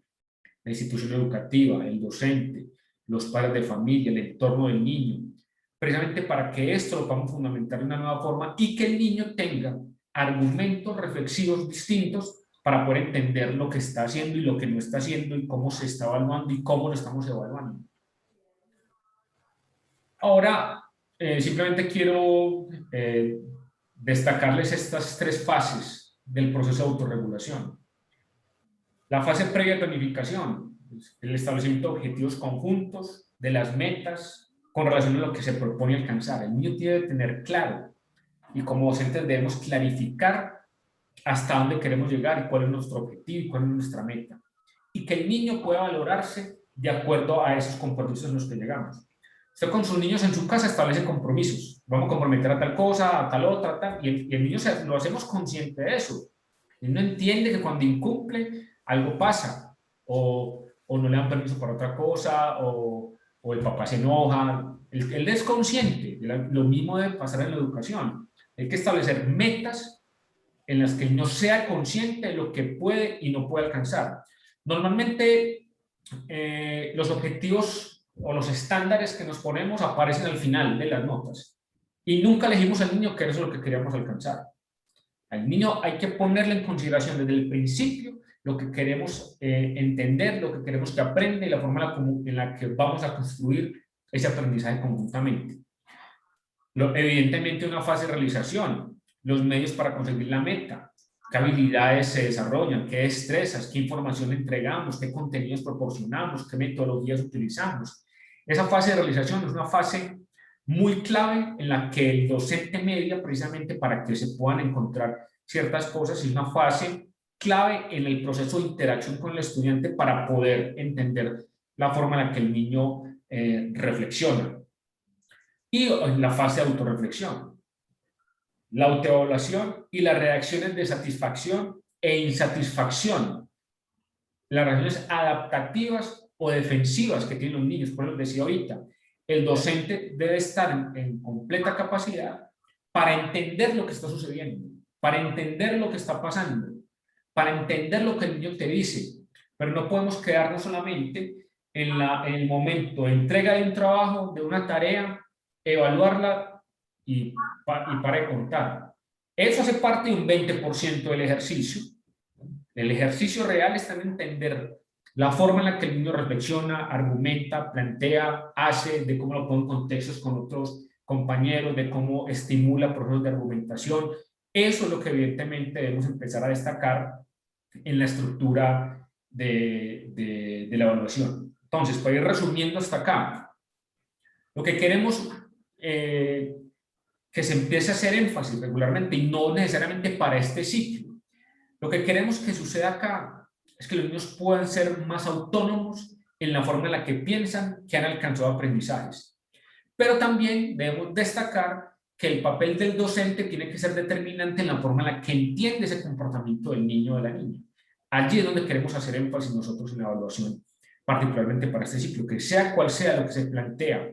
la institución educativa, el docente, los padres de familia, el entorno del niño, precisamente para que esto lo podamos fundamentar de una nueva forma y que el niño tenga argumentos reflexivos distintos para poder entender lo que está haciendo y lo que no está haciendo y cómo se está evaluando y cómo lo estamos evaluando. Ahora, simplemente quiero destacarles estas tres fases del proceso de autorregulación. La fase previa de planificación, el establecimiento de objetivos conjuntos, de las metas, con relación a lo que se propone alcanzar. El niño tiene que tener claro, y como docentes debemos clarificar hasta dónde queremos llegar y cuál es nuestro objetivo y cuál es nuestra meta. Y que el niño pueda valorarse de acuerdo a esos compromisos en los que llegamos. Usted con sus niños en su casa establece compromisos. Vamos a comprometer a tal cosa, a tal otra, tal, y el niño lo hacemos consciente de eso. Él no entiende que cuando incumple algo pasa, o no le dan permiso para otra cosa, o el papá se enoja. Él es consciente. Lo mismo debe pasar en la educación. Hay que establecer metas en las que el niño sea consciente de lo que puede y no puede alcanzar. Normalmente los objetivos o los estándares que nos ponemos aparecen al final de las notas y nunca elegimos al niño que eso es lo que queríamos alcanzar. Al niño hay que ponerle en consideración desde el principio lo que queremos entender, lo que queremos que aprenda y la forma en la que vamos a construir ese aprendizaje conjuntamente. Evidentemente una fase de realización, los medios para conseguir la meta, qué habilidades se desarrollan, qué destrezas, qué información entregamos, qué contenidos proporcionamos, qué metodologías utilizamos. Esa fase de realización es una fase muy clave en la que el docente media precisamente para que se puedan encontrar ciertas cosas, y una fase clave en el proceso de interacción con el estudiante para poder entender la forma en la que el niño reflexiona. Y la fase de autorreflexión, la autoevaluación y las reacciones de satisfacción e insatisfacción, las reacciones adaptativas o defensivas que tienen los niños. Por eso les decía ahorita, el docente debe estar en completa capacidad para entender lo que está sucediendo, para entender lo que está pasando, para entender lo que el niño te dice, pero no podemos quedarnos solamente en el momento de entrega de un trabajo, de una tarea, evaluarla y para de contar. Eso hace parte de un 20% del ejercicio. El ejercicio real está en entender la forma en la que el niño reflexiona, argumenta, plantea, hace, de cómo lo pone en contextos con otros compañeros, de cómo estimula procesos de argumentación. Eso es lo que evidentemente debemos empezar a destacar en la estructura de la evaluación. Entonces, para ir resumiendo hasta acá, lo que queremos que se empiece a hacer énfasis regularmente, y no necesariamente para este ciclo, lo que queremos que suceda acá es que los niños puedan ser más autónomos en la forma en la que piensan que han alcanzado aprendizajes. Pero también debemos destacar que el papel del docente tiene que ser determinante en la forma en la que entiende ese comportamiento del niño o de la niña. Allí es donde queremos hacer énfasis nosotros en la evaluación, particularmente para este ciclo, que sea cual sea lo que se plantea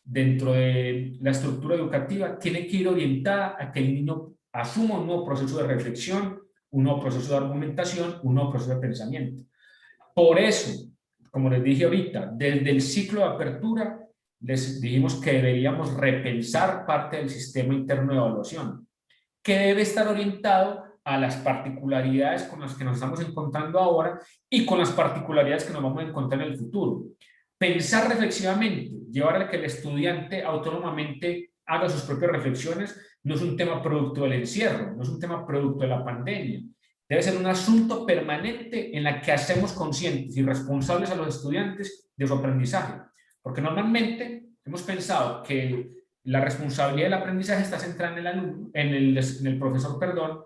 dentro de la estructura educativa, tiene que ir orientada a que el niño asuma un nuevo proceso de reflexión, un nuevo proceso de argumentación, un nuevo proceso de pensamiento. Por eso, como les dije ahorita, desde el ciclo de apertura, les dijimos que deberíamos repensar parte del sistema interno de evaluación, que debe estar orientado a las particularidades con las que nos estamos encontrando ahora y con las particularidades que nos vamos a encontrar en el futuro. Pensar reflexivamente, llevar a que el estudiante autónomamente haga sus propias reflexiones, no es un tema producto del encierro, no es un tema producto de la pandemia. Debe ser un asunto permanente en la que hacemos conscientes y responsables a los estudiantes de su aprendizaje. Porque normalmente hemos pensado que la responsabilidad del aprendizaje está centrada en el alumno, en el profesor, perdón,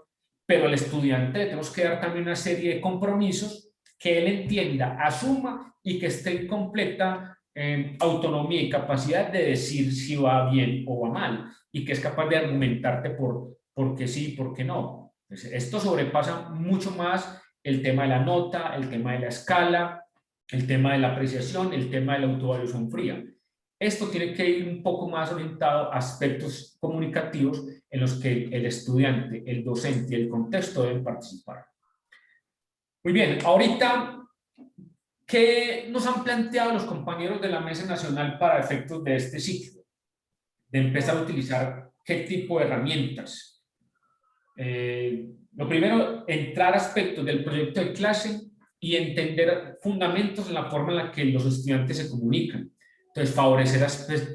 pero al estudiante le tenemos que dar también una serie de compromisos que él entienda, asuma y que esté en completa autonomía y capacidad de decir si va bien o va mal, y que es capaz de argumentarte por qué sí y por qué no. Entonces, esto sobrepasa mucho más el tema de la nota, el tema de la escala, el tema de la apreciación, el tema de la autoevaluación fría. Esto tiene que ir un poco más orientado a aspectos comunicativos en los que el estudiante, el docente y el contexto deben participar. Muy bien, ahorita, ¿qué nos han planteado los compañeros de la Mesa Nacional para efectos de este ciclo? De empezar a utilizar qué tipo de herramientas. Lo primero, entrar a aspectos del proyecto de clase y entender fundamentos en la forma en la que los estudiantes se comunican. Entonces, favorecer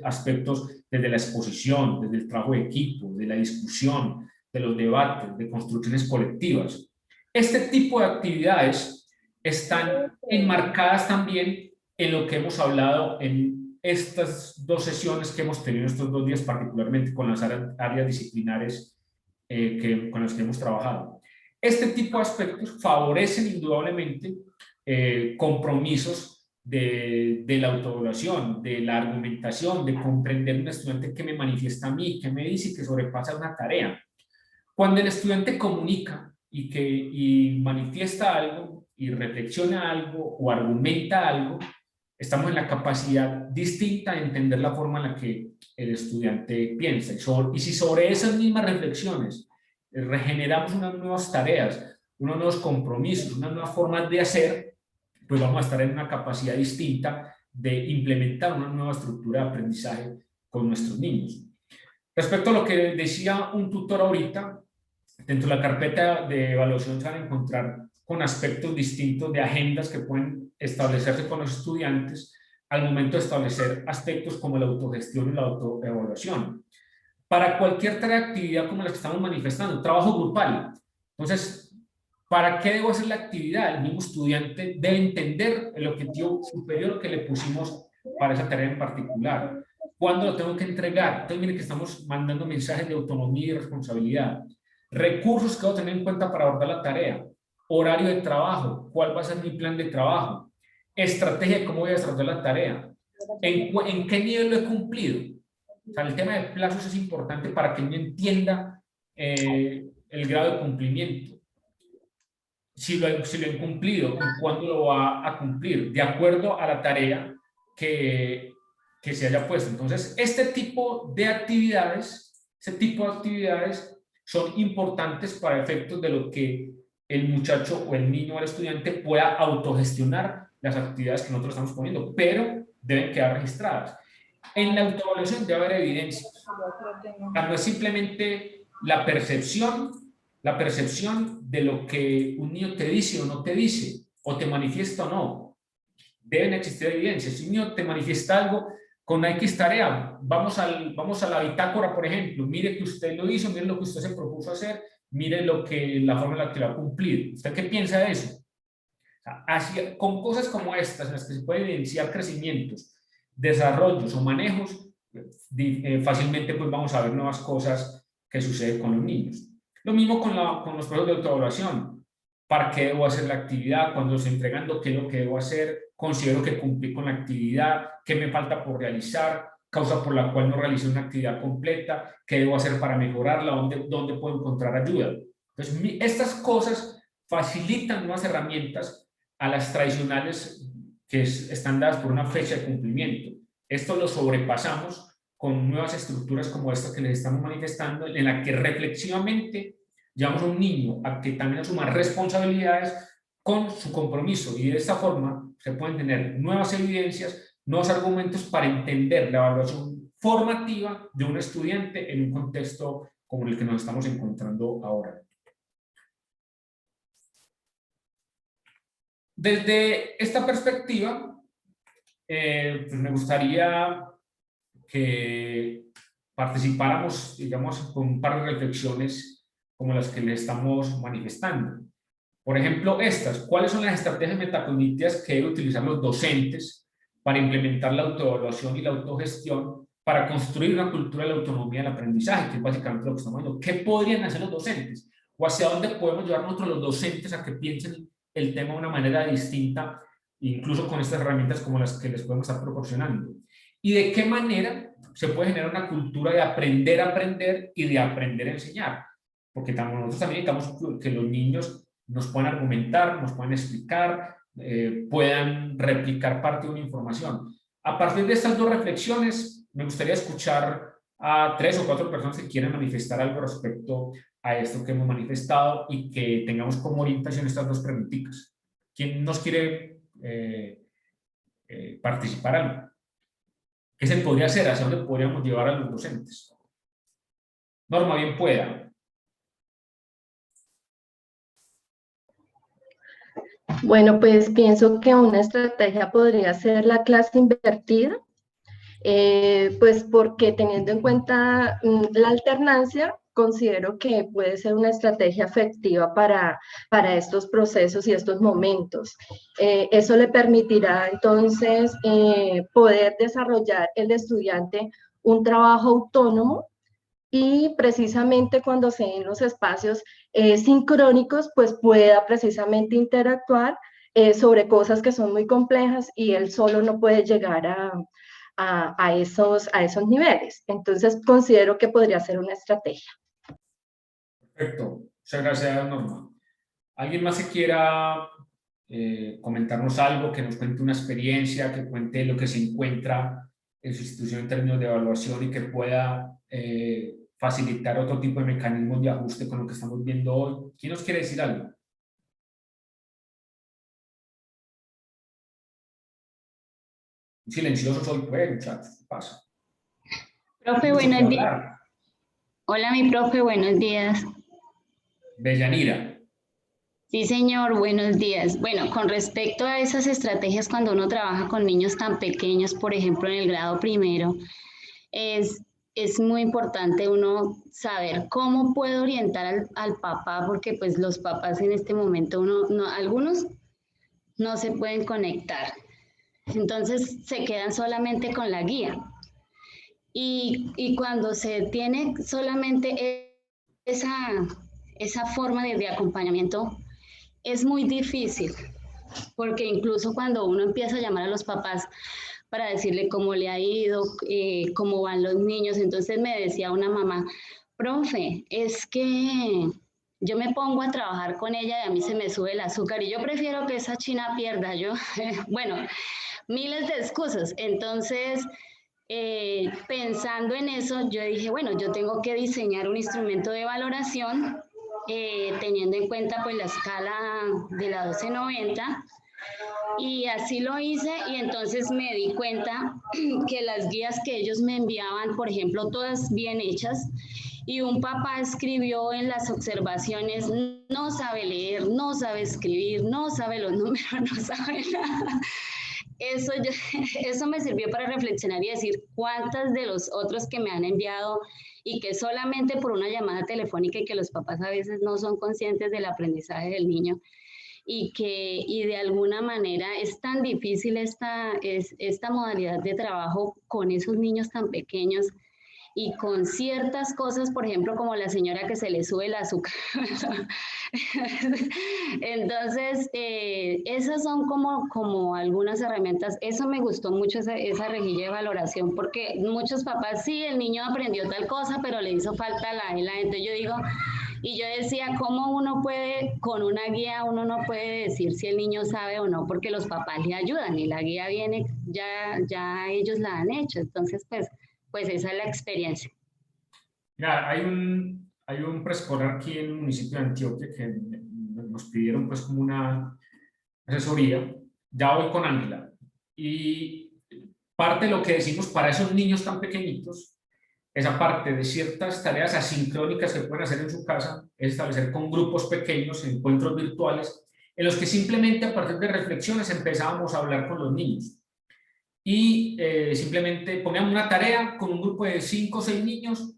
aspectos desde la exposición, desde el trabajo de equipo, de la discusión, de los debates, de construcciones colectivas. Este tipo de actividades están enmarcadas también en lo que hemos hablado en estas dos sesiones que hemos tenido estos 2 días, particularmente con las áreas disciplinares con las que hemos trabajado. Este tipo de aspectos favorecen indudablemente compromisos de la autoevaluación, de la argumentación, de comprender un estudiante que me manifiesta a mí, que me dice que sobrepasa una tarea. Cuando el estudiante comunica y manifiesta algo y reflexiona algo o argumenta algo, estamos en la capacidad distinta de entender la forma en la que el estudiante piensa. Y si sobre esas mismas reflexiones regeneramos unas nuevas tareas, unos nuevos compromisos, unas nuevas formas de hacer, pues vamos a estar en una capacidad distinta de implementar una nueva estructura de aprendizaje con nuestros niños. Respecto a lo que decía un tutor ahorita, dentro de la carpeta de evaluación se van a encontrar con aspectos distintos de agendas que pueden establecerse con los estudiantes al momento de establecer aspectos como la autogestión y la autoevaluación. Para cualquier tarea de actividad como la que estamos manifestando, trabajo grupal. Entonces, ¿para qué debo hacer la actividad? El mismo estudiante debe entender el objetivo superior que le pusimos para esa tarea en particular. ¿Cuándo lo tengo que entregar? Entonces, miren que estamos mandando mensajes de autonomía y responsabilidad. Recursos que debo tener en cuenta para abordar la tarea. Horario de trabajo. ¿Cuál va a ser mi plan de trabajo? Estrategia de cómo voy a desarrollar la tarea. ¿En qué nivel lo he cumplido? O sea, el tema de plazos es importante para que uno entienda el grado de cumplimiento. Si lo he cumplido y cuándo lo va a cumplir, de acuerdo a la tarea que se haya puesto. Entonces, este tipo de actividades son importantes para efectos de lo que el muchacho o el niño o el estudiante pueda autogestionar las actividades que nosotros estamos poniendo, pero deben quedar registradas. En la autoevaluación debe haber evidencia. No es simplemente la percepción de lo que un niño te dice o no te dice, o te manifiesta o no. Deben existir evidencias. Si un niño te manifiesta algo con X tarea, vamos a la bitácora, por ejemplo, mire que usted lo hizo, mire lo que usted se propuso hacer, mire la forma en la que lo ha cumplido. ¿Usted qué piensa de eso? O sea, con cosas como estas, en las que se pueden evidenciar crecimientos, desarrollos o manejos, fácilmente pues vamos a ver nuevas cosas que suceden con los niños. Lo mismo con los procesos de autoevaluación. ¿Para qué debo hacer la actividad? Cuando estoy entregando, ¿qué es lo que debo hacer? Considero que cumplí con la actividad, ¿qué me falta por realizar? Causa por la cual no realicé una actividad completa, ¿qué debo hacer para mejorarla? ¿Dónde puedo encontrar ayuda? Entonces, estas cosas facilitan nuevas herramientas a las tradicionales que están dadas por una fecha de cumplimiento. Esto lo sobrepasamos con nuevas estructuras como esta que les estamos manifestando, en la que reflexivamente llevamos a un niño a que también asuma responsabilidades con su compromiso, y de esta forma se pueden tener nuevas evidencias, nuevos argumentos para entender la evaluación formativa de un estudiante en un contexto como el que nos estamos encontrando ahora. Desde esta perspectiva, pues me gustaría que participáramos, digamos, con un par de reflexiones como las que le estamos manifestando. Por ejemplo, ¿cuáles son las estrategias metacognitivas que deben utilizar los docentes para implementar la autoevaluación y la autogestión para construir una cultura de la autonomía del aprendizaje, que es básicamente lo que estamos viendo? ¿Qué podrían hacer los docentes? ¿O hacia dónde podemos llevar nosotros los docentes a que piensen el tema de una manera distinta, incluso con estas herramientas como las que les podemos estar proporcionando? ¿Y de qué manera se puede generar una cultura de aprender a aprender y de aprender a enseñar? Porque nosotros también necesitamos que los niños nos puedan argumentar, nos puedan explicar, puedan replicar parte de una información. A partir de estas dos reflexiones, me gustaría escuchar a 3 o 4 personas que quieran manifestar algo respecto a esto que hemos manifestado y que tengamos como orientación estas dos preguntitas. ¿Quién nos quiere participar algo? ¿Qué se podría hacer? ¿Hacia dónde podríamos llevar a los docentes? Norma, bien pueda. Bueno, pues pienso que una estrategia podría ser la clase invertida, pues porque teniendo en cuenta la alternancia, considero que puede ser una estrategia efectiva para estos procesos y estos momentos. Eso le permitirá entonces poder desarrollar el estudiante un trabajo autónomo, y precisamente cuando se den los espacios sincrónicos, pues pueda precisamente interactuar sobre cosas que son muy complejas y él solo no puede llegar a esos niveles. Entonces, considero que podría ser una estrategia. Perfecto. Muchas gracias, Norma. ¿Alguien más que quiera comentarnos algo, que nos cuente una experiencia, que cuente lo que se encuentra en su institución en términos de evaluación y que pueda facilitar otro tipo de mecanismos de ajuste con lo que estamos viendo hoy? ¿Quién nos quiere decir algo? Silencioso soy, pues, muchachos, ¿qué pasa? Profe, buenos días. Hola, mi profe, buenos días. Bellanira. Sí, señor, buenos días. Bueno, con respecto a esas estrategias cuando uno trabaja con niños tan pequeños, por ejemplo, en el grado primero, es muy importante uno saber cómo puede orientar al papá, porque pues los papás en este momento, algunos no se pueden conectar. Entonces se quedan solamente con la guía. Y cuando se tiene solamente esa forma de acompañamiento, es muy difícil, porque incluso cuando uno empieza a llamar a los papás para decirle cómo le ha ido, cómo van los niños, entonces me decía una mamá, profe, es que yo me pongo a trabajar con ella y a mí se me sube el azúcar y yo prefiero que esa china pierda. Bueno, miles de excusas. Entonces, pensando en eso, yo dije, bueno, yo tengo que diseñar un instrumento de valoración teniendo en cuenta pues la escala de la 1290. Y así lo hice y entonces me di cuenta que las guías que ellos me enviaban, por ejemplo, todas bien hechas, y un papá escribió en las observaciones, no sabe leer, no sabe escribir, no sabe los números, no sabe nada. Eso me sirvió para reflexionar y decir cuántas de los otros que me han enviado y que solamente por una llamada telefónica y que los papás a veces no son conscientes del aprendizaje del niño y de alguna manera es tan difícil esta modalidad de trabajo con esos niños tan pequeños y con ciertas cosas, por ejemplo, como la señora que se le sube el azúcar. Entonces, esas son como algunas herramientas. Eso me gustó mucho, esa rejilla de valoración, porque muchos papás, sí, el niño aprendió tal cosa, pero le hizo falta la. Entonces yo digo, y yo decía, ¿cómo uno puede, con una guía, uno no puede decir si el niño sabe o no? Porque los papás le ayudan y la guía viene, ya ellos la han hecho. Entonces, pues esa es la experiencia. Mira, hay un preescolar aquí en el municipio de Antioquia que nos pidieron pues como una asesoría. Ya voy con Ángela. Y parte de lo que decimos para esos niños tan pequeñitos, esa parte de ciertas tareas asincrónicas que pueden hacer en su casa, es establecer con grupos pequeños, encuentros virtuales, en los que simplemente a partir de reflexiones empezábamos a hablar con los niños. Y simplemente poníamos una tarea con un grupo de 5 o 6 niños,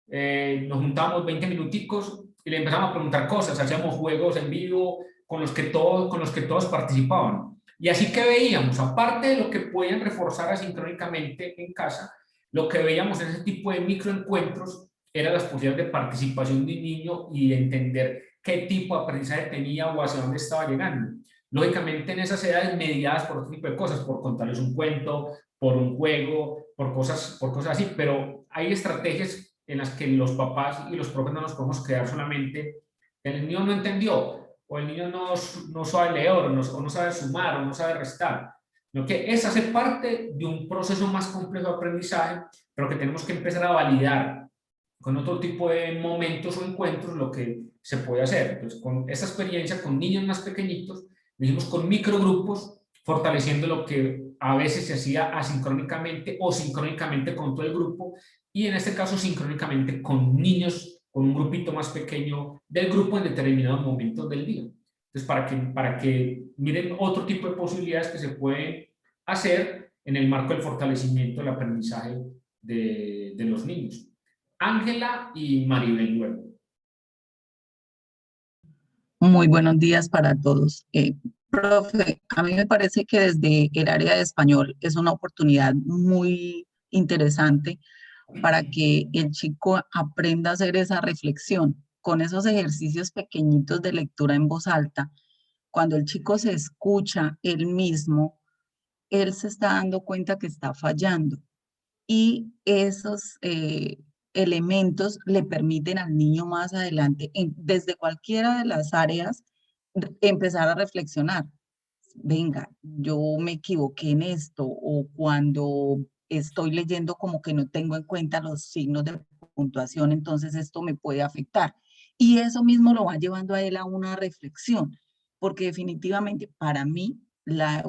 nos juntábamos 20 minuticos y le empezamos a preguntar cosas, hacíamos juegos en vivo con los que todos participaban. Y así que veíamos, aparte de lo que podían reforzar asincrónicamente en casa, lo que veíamos en ese tipo de microencuentros eran las posibilidades de participación de un niño y de entender qué tipo de aprendizaje tenía o hacia dónde estaba llegando. Lógicamente en esas edades mediadas por otro tipo de cosas, por contarles un cuento, por un juego, por cosas así, pero hay estrategias en las que los papás y los profes no nos podemos quedar solamente el niño no entendió, o el niño no sabe leer, o no sabe sumar, o no sabe restar, sino que es hacer parte de un proceso más complejo de aprendizaje, pero que tenemos que empezar a validar con otro tipo de momentos o encuentros lo que se puede hacer. Entonces, con esta experiencia, con niños más pequeñitos, dijimos con microgrupos, fortaleciendo lo que a veces se hacía asincrónicamente o sincrónicamente con todo el grupo, y en este caso sincrónicamente con niños, con un grupito más pequeño del grupo en determinados momentos del día. Entonces, para que miren otro tipo de posibilidades que se pueden hacer en el marco del fortalecimiento del aprendizaje de los niños. Ángela y Maribel luego. Muy buenos días para todos. Profe, a mí me parece que desde el área de español es una oportunidad muy interesante para que el chico aprenda a hacer esa reflexión con esos ejercicios pequeñitos de lectura en voz alta. Cuando el chico se escucha él mismo, él se está dando cuenta que está fallando y esos elementos le permiten al niño más adelante, desde cualquiera de las áreas, empezar a reflexionar. Venga, yo me equivoqué en esto, o cuando estoy leyendo como que no tengo en cuenta los signos de puntuación, entonces esto me puede afectar. Y eso mismo lo va llevando a él a una reflexión, porque definitivamente para mí la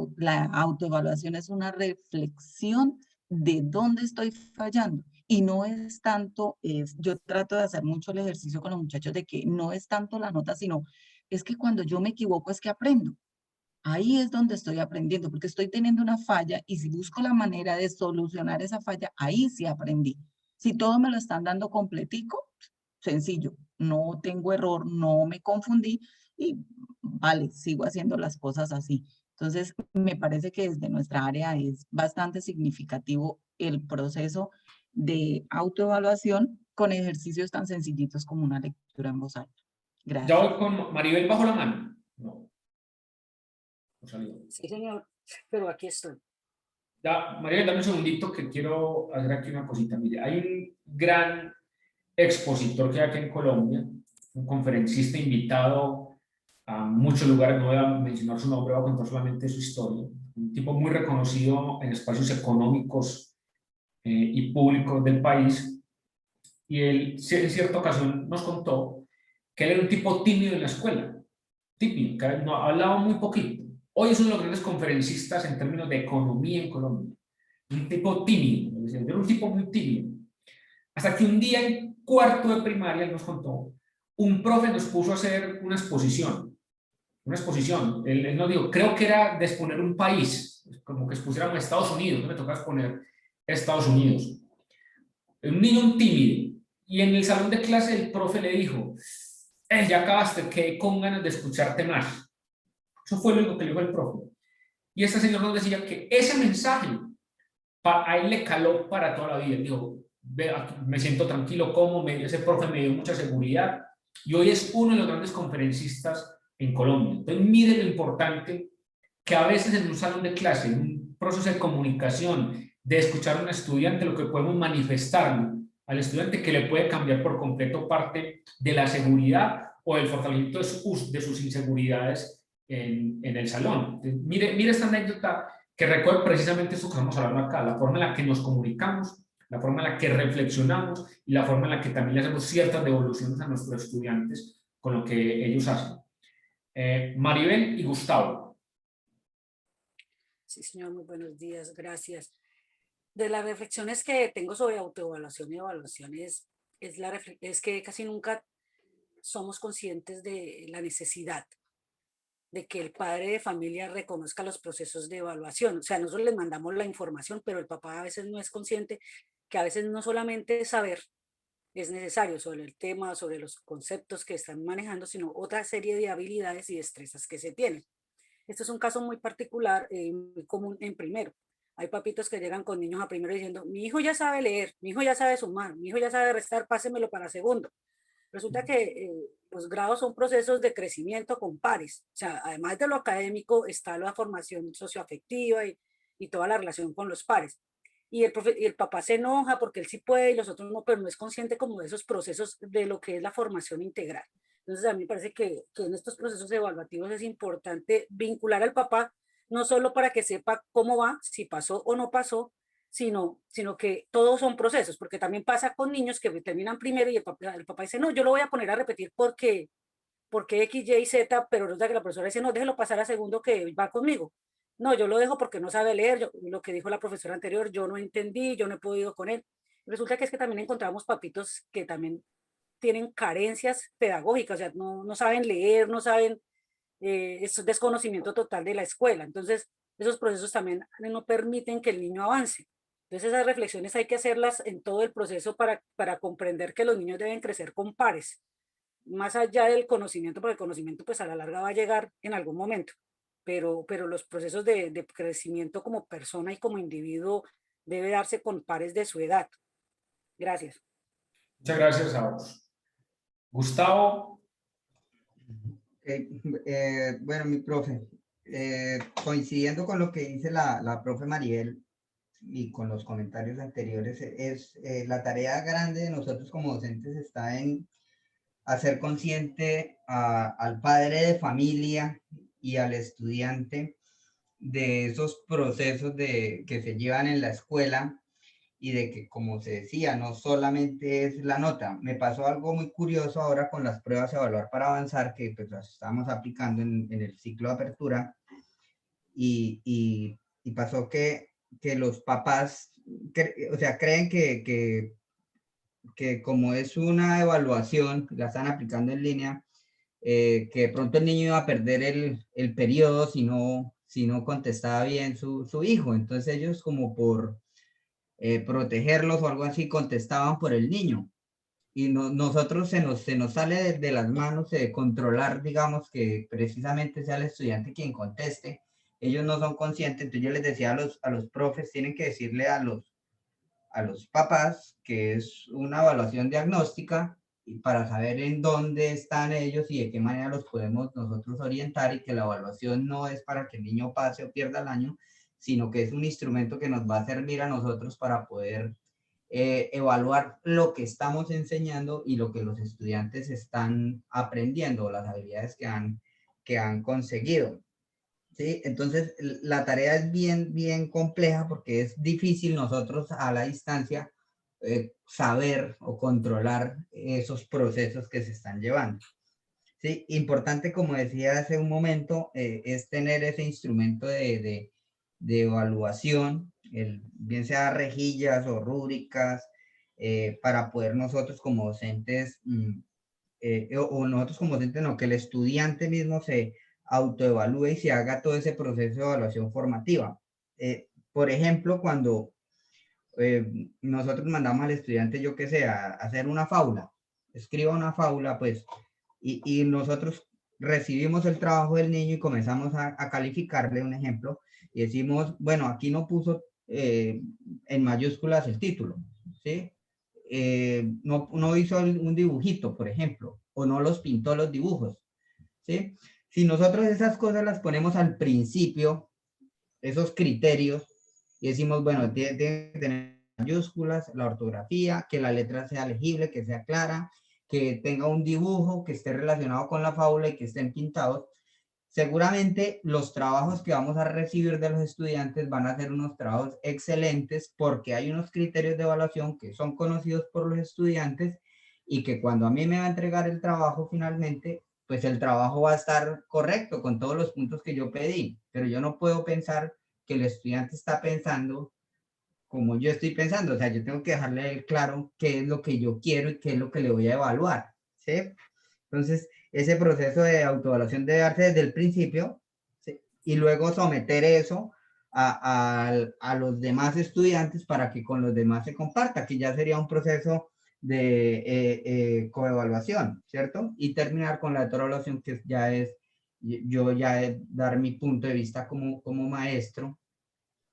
autoevaluación es una reflexión de dónde estoy fallando. Y no es tanto, yo trato de hacer mucho el ejercicio con los muchachos de que no es tanto la nota, sino es que cuando yo me equivoco es que aprendo. Ahí es donde estoy aprendiendo, porque estoy teniendo una falla y si busco la manera de solucionar esa falla, ahí sí aprendí. Si todo me lo están dando completico, sencillo, no tengo error, no me confundí y vale, sigo haciendo las cosas así. Entonces, me parece que desde nuestra área es bastante significativo el proceso de autoevaluación con ejercicios tan sencillitos como una lectura en voz alta. Gracias. Ya voy con Maribel bajo la mano. No. Sí, señor, pero aquí estoy. Ya, Maribel, dame un segundito que quiero hacer aquí una cosita. Mire, hay un gran expositor que hay aquí en Colombia, un conferencista invitado a muchos lugares, no voy a mencionar su nombre, voy a contar solamente su historia. Un tipo muy reconocido en espacios económicos y públicos del país. Y él, en cierta ocasión, nos contó que él era un tipo tímido en la escuela, tímido, que no, hablaba muy poquito. Hoy es uno de los grandes conferencistas en términos de economía en Colombia. Un tipo tímido, era un tipo muy tímido. Hasta que un día en cuarto de primaria, él nos contó, un profe nos puso a hacer una exposición. Él nos dijo, creo que era de exponer un país, como que expusiéramos Estados Unidos, no me tocaba exponer Estados Unidos. Un niño tímido. Y en el salón de clase el profe le dijo, ya acabaste, quedé con ganas de escucharte más. Eso fue lo único que le dijo el profe. Y este señor nos decía que ese mensaje a él le caló para toda la vida. Él dijo, me siento tranquilo, ese profe me dio mucha seguridad. Y hoy es uno de los grandes conferencistas en Colombia. Entonces, mire lo importante que a veces en un salón de clase, en un proceso de comunicación, de escuchar a un estudiante, lo que podemos manifestar al estudiante que le puede cambiar por completo parte de la seguridad o del fortalecimiento de sus inseguridades en el salón. Entonces, mire esta anécdota que recuerda precisamente esto que vamos a hablar acá, la forma en la que nos comunicamos, la forma en la que reflexionamos y la forma en la que también le hacemos ciertas devoluciones a nuestros estudiantes con lo que ellos hacen. Maribel y Gustavo. Sí, señor, muy buenos días, gracias. De las reflexiones que tengo sobre autoevaluación y evaluación es que casi nunca somos conscientes de la necesidad de que el padre de familia reconozca los procesos de evaluación. O sea, nosotros les mandamos la información, pero el papá a veces no es consciente que a veces no solamente saber es necesario sobre el tema, sobre los conceptos que están manejando, sino otra serie de habilidades y destrezas que se tienen. Esto es un caso muy particular, muy común en primero. Hay papitos que llegan con niños a primero diciendo, mi hijo ya sabe leer, mi hijo ya sabe sumar, mi hijo ya sabe restar, pásemelo para segundo. Resulta que los grados son procesos de crecimiento con pares. O sea, además de lo académico está la formación socioafectiva y toda la relación con los pares. Y el papá se enoja porque él sí puede y los otros no, pero no es consciente como de esos procesos de lo que es la formación integral. Entonces a mí me parece que en estos procesos evaluativos es importante vincular al papá, no solo para que sepa cómo va, si pasó o no pasó, sino que todos son procesos, porque también pasa con niños que terminan primero y el papá dice, no, yo lo voy a poner a repetir porque X, Y, Z, pero resulta que la profesora dice, no, déjelo pasar a segundo que va conmigo. No, yo lo dejo porque no sabe leer, lo que dijo la profesora anterior, yo no entendí, yo no he podido con él. Resulta que es que también encontramos papitos que también tienen carencias pedagógicas, o sea, no saben leer, no saben, es desconocimiento total de la escuela. Entonces, esos procesos también no permiten que el niño avance. Entonces, esas reflexiones hay que hacerlas en todo el proceso para comprender que los niños deben crecer con pares, más allá del conocimiento, porque el conocimiento pues a la larga va a llegar en algún momento, pero los procesos de crecimiento como persona y como individuo debe darse con pares de su edad. Gracias. Muchas gracias a vos. Gustavo. Bueno, mi profe, coincidiendo con lo que dice la profe Mariel y con los comentarios anteriores, la tarea grande de nosotros como docentes está en hacer consciente al padre de familia y al estudiante de esos procesos que se llevan en la escuela y de que, como se decía, no solamente es la nota. Me pasó algo muy curioso ahora con las pruebas Evaluar para Avanzar, que pues las estamos aplicando en el ciclo de apertura, y pasó que los papás, o sea, creen que como es una evaluación, la están aplicando en línea, que de pronto el niño iba a perder el periodo si no contestaba bien su hijo. Entonces ellos, como por protegerlos o algo así, contestaban por el niño. Y nosotros se nos sale de las manos de controlar, digamos, que precisamente sea el estudiante quien conteste. Ellos no son conscientes. Entonces yo les decía a los profes, tienen que decirle a los papás que es una evaluación diagnóstica y para saber en dónde están ellos y de qué manera los podemos nosotros orientar, y que la evaluación no es para que el niño pase o pierda el año, sino que es un instrumento que nos va a servir a nosotros para poder evaluar lo que estamos enseñando y lo que los estudiantes están aprendiendo, las habilidades que han conseguido. ¿Sí? Entonces, la tarea es bien compleja porque es difícil nosotros a la distancia saber o controlar esos procesos que se están llevando. Sí, importante, como decía hace un momento, es tener ese instrumento de evaluación, bien sea rejillas o rúbricas, para poder nosotros como docentes, o nosotros como docentes, no, que el estudiante mismo se autoevalúe y se haga todo ese proceso de evaluación formativa. Por ejemplo, cuando nosotros mandamos al estudiante, yo qué sé, a hacer una fábula, escriba una fábula, pues, y nosotros recibimos el trabajo del niño y comenzamos a calificarle un ejemplo y decimos, bueno, aquí no puso en mayúsculas el título, ¿sí? No hizo un dibujito, por ejemplo, o no los pintó los dibujos, ¿sí? Si nosotros esas cosas las ponemos al principio, esos criterios, y decimos, bueno, tiene que tener mayúsculas, la ortografía, que la letra sea legible, que sea clara, que tenga un dibujo, que esté relacionado con la fábula y que estén pintados, seguramente los trabajos que vamos a recibir de los estudiantes van a ser unos trabajos excelentes porque hay unos criterios de evaluación que son conocidos por los estudiantes y que cuando a mí me va a entregar el trabajo finalmente, pues el trabajo va a estar correcto con todos los puntos que yo pedí, pero yo no puedo pensar que el estudiante está pensando como yo estoy pensando, o sea, yo tengo que dejarle claro qué es lo que yo quiero y qué es lo que le voy a evaluar, ¿sí? Entonces, ese proceso de autoevaluación debe darse desde el principio, ¿sí? Y luego someter eso a los demás estudiantes para que con los demás se comparta, que ya sería un proceso de coevaluación, ¿cierto? Y terminar con la heteroevaluación, que ya es, yo ya dar mi punto de vista como maestro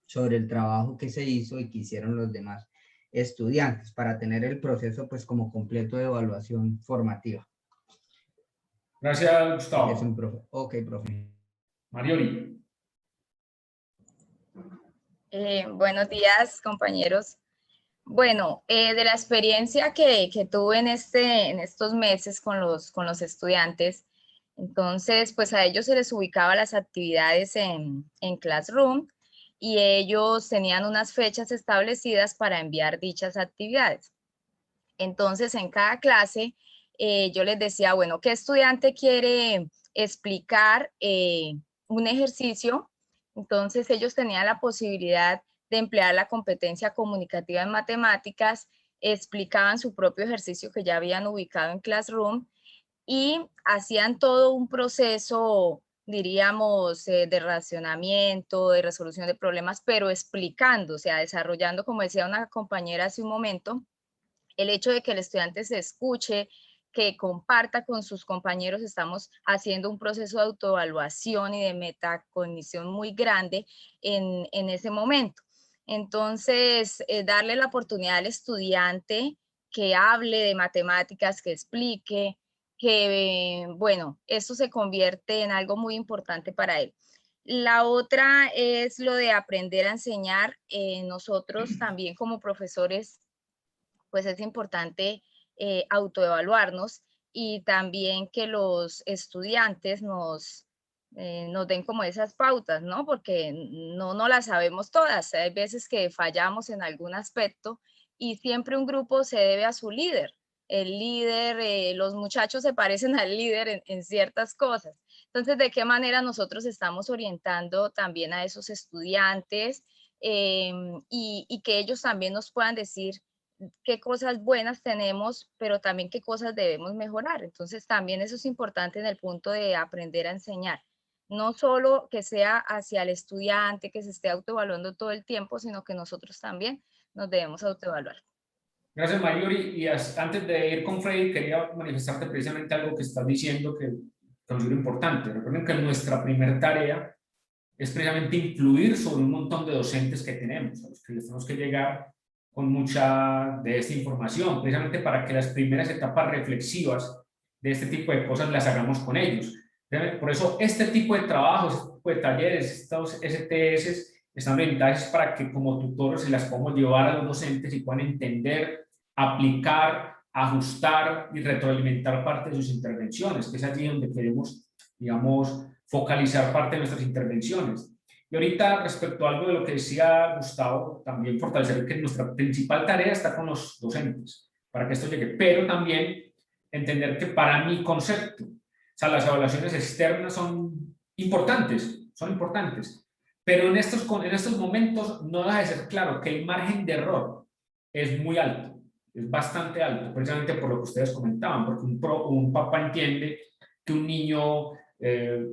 sobre el trabajo que se hizo y que hicieron los demás estudiantes para tener el proceso pues como completo de evaluación formativa. Gracias, Gustavo. Es un profe. Ok, profe. Marioli. Buenos días, compañeros. Bueno, de la experiencia que tuve en estos meses con los estudiantes, entonces, pues a ellos se les ubicaba las actividades en Classroom y ellos tenían unas fechas establecidas para enviar dichas actividades. Entonces, en cada clase, yo les decía, bueno, ¿qué estudiante quiere explicar un ejercicio? Entonces, ellos tenían la posibilidad de emplear la competencia comunicativa en matemáticas, explicaban su propio ejercicio que ya habían ubicado en Classroom y hacían todo un proceso, diríamos, de racionamiento, de resolución de problemas, pero explicando, o sea, desarrollando, como decía una compañera hace un momento, el hecho de que el estudiante se escuche, que comparta con sus compañeros, estamos haciendo un proceso de autoevaluación y de metacognición muy grande en ese momento. Entonces, darle la oportunidad al estudiante que hable de matemáticas, que explique, que, bueno, esto se convierte en algo muy importante para él. La otra es lo de aprender a enseñar. Nosotros también como profesores, pues es importante autoevaluarnos y también que los estudiantes nos den como esas pautas, ¿no? Porque no las sabemos todas. Hay veces que fallamos en algún aspecto y siempre un grupo se debe a su líder. El líder, los muchachos se parecen al líder en ciertas cosas. Entonces, ¿de qué manera nosotros estamos orientando también a esos estudiantes y que ellos también nos puedan decir qué cosas buenas tenemos, pero también qué cosas debemos mejorar? Entonces, también eso es importante en el punto de aprender a enseñar. No solo que sea hacia el estudiante, que se esté autoevaluando todo el tiempo, sino que nosotros también nos debemos autoevaluar. Gracias, Marioli. Y antes de ir con Freddy, quería manifestarte precisamente algo que estás diciendo que considero importante. Recuerden que nuestra primera tarea es precisamente influir sobre un montón de docentes que tenemos, a los que les tenemos que llegar con mucha de esta información, precisamente para que las primeras etapas reflexivas de este tipo de cosas las hagamos con ellos. Por eso este tipo de trabajos, este tipo de talleres, estos STS están orientados para que como tutores se las podamos llevar a los docentes y puedan entender, aplicar, ajustar y retroalimentar parte de sus intervenciones, que es allí donde queremos, digamos, focalizar parte de nuestras intervenciones. Y ahorita, respecto a algo de lo que decía Gustavo, también fortalecer que nuestra principal tarea está con los docentes, para que esto llegue, pero también entender que para mi concepto sea, las evaluaciones externas son importantes, pero en estos momentos no deja de ser claro que el margen de error es muy alto, es bastante alto, precisamente por lo que ustedes comentaban, porque un papá entiende que un niño,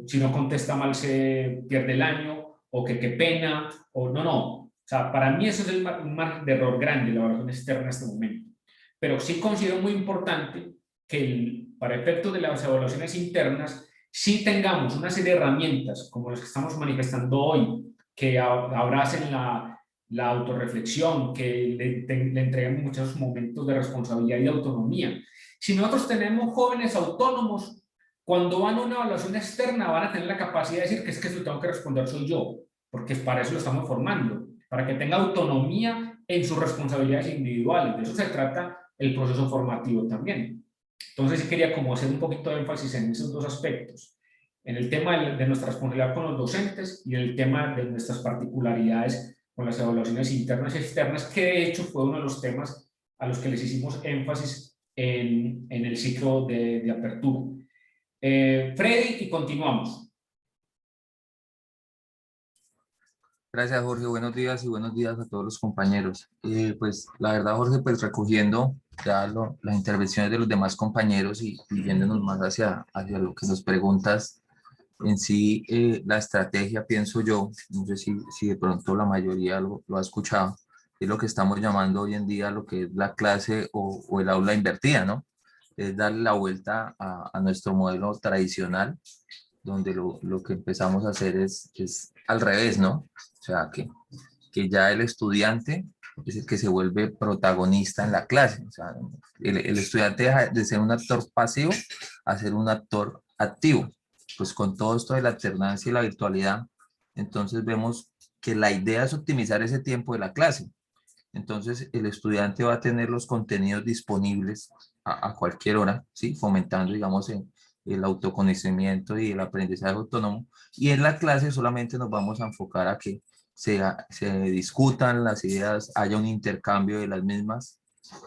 si no contesta mal, se pierde el año, o que qué pena, o no. O sea, para mí eso es un margen de error grande, la evaluación externa en este momento. Pero sí considero muy importante que para efectos de las evaluaciones internas, sí tengamos una serie de herramientas, como las que estamos manifestando hoy, que abracen la autorreflexión, que le entreguen muchos momentos de responsabilidad y de autonomía. Si nosotros tenemos jóvenes autónomos, cuando van a una evaluación externa van a tener la capacidad de decir que es que eso tengo que responder soy yo, porque para eso lo estamos formando, para que tenga autonomía en sus responsabilidades individuales. De eso se trata el proceso formativo también. Entonces sí quería como hacer un poquito de énfasis en esos dos aspectos, en el tema de nuestra responsabilidad con los docentes y en el tema de nuestras particularidades con las evaluaciones internas y externas, que de hecho fue uno de los temas a los que les hicimos énfasis en el ciclo de apertura. Freddy, y continuamos. Gracias, Jorge. Buenos días y buenos días a todos los compañeros. Pues la verdad, Jorge, pues recogiendo ya las intervenciones de los demás compañeros y yéndonos más hacia lo que nos preguntas, en sí, la estrategia, pienso yo, no sé si de pronto la mayoría lo ha escuchado, es lo que estamos llamando hoy en día lo que es la clase o el aula invertida, ¿no? Es darle la vuelta a nuestro modelo tradicional, donde lo que empezamos a hacer es al revés, ¿no? O sea, que ya el estudiante es el que se vuelve protagonista en la clase. O sea, el estudiante deja de ser un actor pasivo a ser un actor activo. Pues con todo esto de la alternancia y la virtualidad, entonces vemos que la idea es optimizar ese tiempo de la clase. Entonces el estudiante va a tener los contenidos disponibles a cualquier hora, ¿sí? Fomentando, digamos, el autoconocimiento y el aprendizaje autónomo. Y en la clase solamente nos vamos a enfocar a que se discutan las ideas, haya un intercambio de las mismas,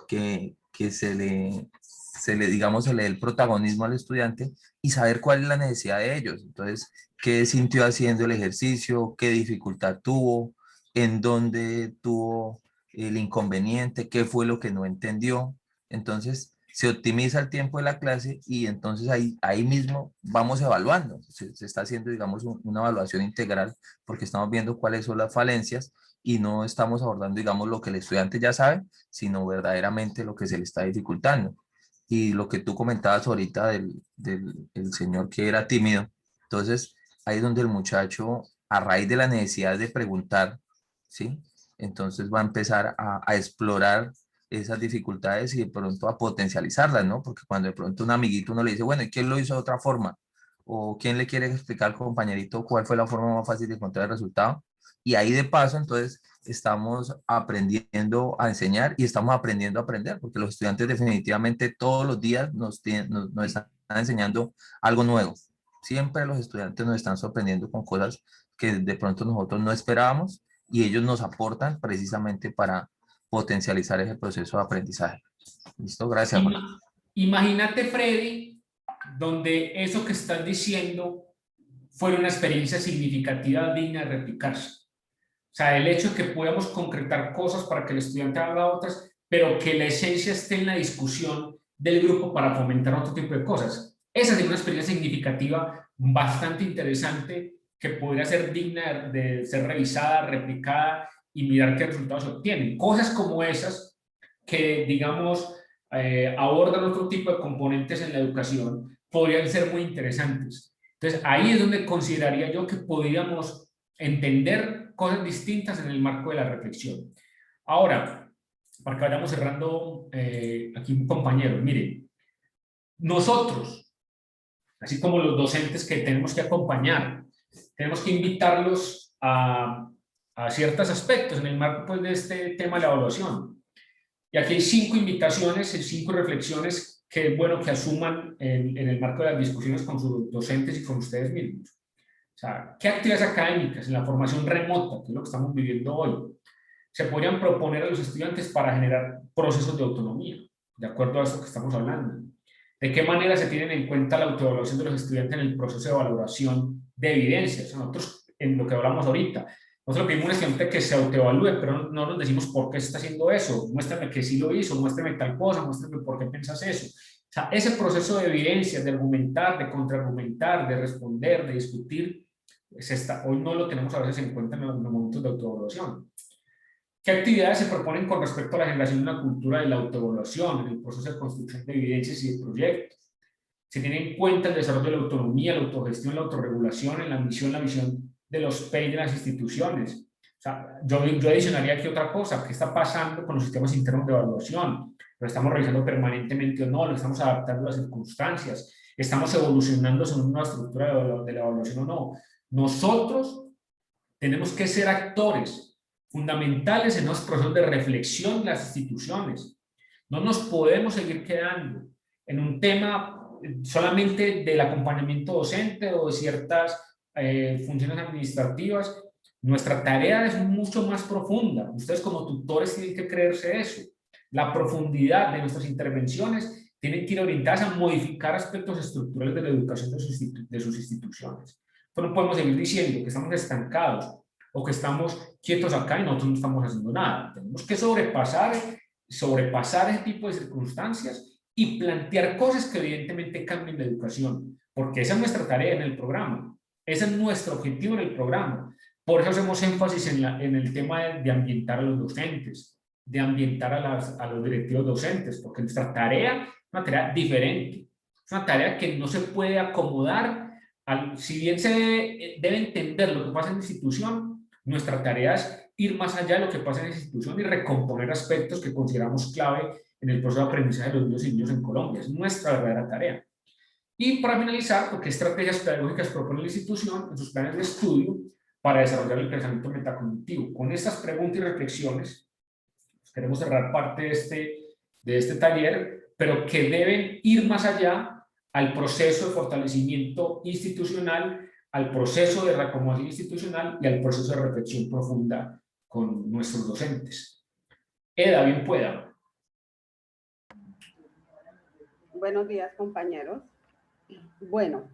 que se le, digamos, se le dé el protagonismo al estudiante y saber cuál es la necesidad de ellos. Entonces, qué sintió haciendo el ejercicio, qué dificultad tuvo, en dónde tuvo el inconveniente, qué fue lo que no entendió. Entonces, se optimiza el tiempo de la clase y entonces ahí mismo vamos evaluando. Se está haciendo, digamos, una evaluación integral porque estamos viendo cuáles son las falencias y no estamos abordando, digamos, lo que el estudiante ya sabe, sino verdaderamente lo que se le está dificultando. Y lo que tú comentabas ahorita el señor que era tímido, entonces ahí es donde el muchacho, a raíz de la necesidad de preguntar, ¿sí? Entonces va a empezar a explorar esas dificultades y de pronto a potencializarlas, ¿no? Porque cuando de pronto un amiguito uno le dice, bueno, ¿y quién lo hizo de otra forma? O quién le quiere explicar al compañerito cuál fue la forma más fácil de encontrar el resultado. Y ahí de paso, entonces, estamos aprendiendo a enseñar y estamos aprendiendo a aprender, porque los estudiantes definitivamente todos los días nos están enseñando algo nuevo. Siempre los estudiantes nos están sorprendiendo con cosas que de pronto nosotros no esperábamos y ellos nos aportan precisamente para potencializar ese proceso de aprendizaje. ¿Listo? Gracias, Jorge. Imagínate, Freddy, donde eso que estás diciendo fuera una experiencia significativa digna de replicarse. O sea, el hecho de que podamos concretar cosas para que el estudiante haga otras, pero que la esencia esté en la discusión del grupo para fomentar otro tipo de cosas. Esa es una experiencia significativa bastante interesante que podría ser digna de ser revisada, replicada y mirar qué resultados se obtienen. Cosas como esas que, digamos, abordan otro tipo de componentes en la educación podrían ser muy interesantes. Entonces, ahí es donde consideraría yo que podríamos entender cosas distintas en el marco de la reflexión. Ahora, para que vayamos cerrando aquí, compañeros, miren, nosotros, así como los docentes que tenemos que acompañar, tenemos que invitarlos a ciertos aspectos en el marco pues, de este tema de la evaluación. Y aquí hay 5 invitaciones, 5 reflexiones que es bueno que asuman en el marco de las discusiones con sus docentes y con ustedes mismos. O sea, ¿qué actividades académicas en la formación remota, que es lo que estamos viviendo hoy, se podrían proponer a los estudiantes para generar procesos de autonomía, de acuerdo a eso que estamos hablando? ¿De qué manera se tienen en cuenta la autoevaluación de los estudiantes en el proceso de valoración de evidencias? Nosotros, en lo que hablamos ahorita, nosotros pedimos a un estudiante que se autoevalúe, pero no nos decimos por qué está haciendo eso. Muéstrame que sí lo hizo, muéstrame tal cosa, muéstrame por qué piensas eso. O sea, ese proceso de evidencias, de argumentar, de contraargumentar, de responder, de discutir, hoy no lo tenemos a veces en cuenta en los momentos de autoevaluación. ¿Qué actividades se proponen con respecto a la generación de una cultura de la autoevaluación en el proceso de construcción de evidencias y de proyectos? Se tiene en cuenta el desarrollo de la autonomía, la autogestión, la autorregulación en la misión, la visión de los PEI de las instituciones. O sea, yo adicionaría aquí otra cosa. ¿Qué está pasando con los sistemas internos de evaluación? ¿Lo estamos revisando permanentemente o no? ¿Lo estamos adaptando a las circunstancias? ¿Estamos evolucionando según una estructura de la evaluación o no? Nosotros tenemos que ser actores fundamentales en los procesos de reflexión de las instituciones. No nos podemos seguir quedando en un tema solamente del acompañamiento docente o de ciertas funciones administrativas. Nuestra tarea es mucho más profunda. Ustedes como tutores tienen que creerse eso. La profundidad de nuestras intervenciones tienen que ir orientadas a modificar aspectos estructurales de la educación de sus instituciones. Pero no podemos seguir diciendo que estamos estancados o que estamos quietos acá y nosotros no estamos haciendo nada. Tenemos que sobrepasar ese tipo de circunstancias y plantear cosas que evidentemente cambien la educación, porque esa es nuestra tarea en el programa, ese es nuestro objetivo en el programa. Por eso hacemos énfasis en el tema de ambientar a los docentes, de ambientar a los directivos docentes, porque nuestra tarea es una tarea diferente, es una tarea que no se puede acomodar, si bien se debe entender lo que pasa en la institución, nuestra tarea es ir más allá de lo que pasa en la institución y recomponer aspectos que consideramos clave en el proceso de aprendizaje de los niños y niñas en Colombia. Es nuestra verdadera tarea. Y para finalizar, ¿qué estrategias pedagógicas propone la institución en sus planes de estudio para desarrollar el pensamiento metacognitivo? Con estas preguntas y reflexiones, queremos cerrar parte de este taller, pero que deben ir más allá al proceso de fortalecimiento institucional, al proceso de reacomodación institucional y al proceso de reflexión profunda con nuestros docentes. Eda, bien pueda. Buenos días, compañeros. Bueno,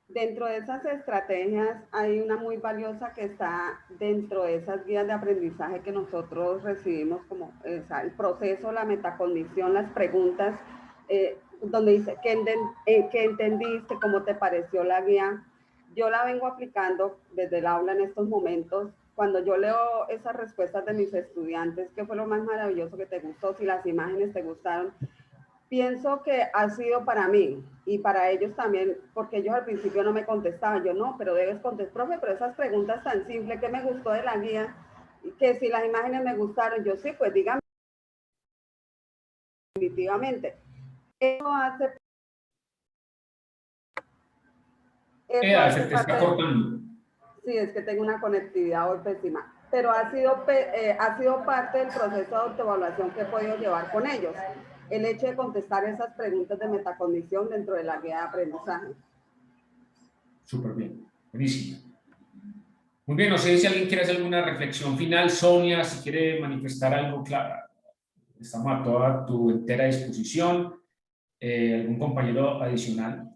dentro de esas estrategias hay una muy valiosa que está dentro de esas guías de aprendizaje que nosotros recibimos como el proceso, la metacognición, las preguntas, donde dice, ¿qué entendiste? ¿Cómo te pareció la guía? Yo la vengo aplicando desde el aula en estos momentos. Cuando yo leo esas respuestas de mis estudiantes, ¿qué fue lo más maravilloso que te gustó? Si las imágenes te gustaron, pienso que ha sido para mí y para ellos también, porque ellos al principio no me contestaban. Yo no, pero debes contestar, profe, pero esas preguntas tan simples, ¿qué me gustó de la guía? Que si las imágenes me gustaron, yo sí, pues díganme definitivamente. Eso hace... Se te está cortando. Sí, es que tengo una conectividad hoy pésima, pero ha sido parte del proceso de autoevaluación que he podido llevar con ellos, el hecho de contestar esas preguntas de metacognición dentro de la guía de aprendizaje. Súper bien, buenísimo. Muy bien, no sé si alguien quiere hacer alguna reflexión final. Sonia, si quiere manifestar algo, claro, estamos a toda tu entera disposición. ¿Algún compañero adicional?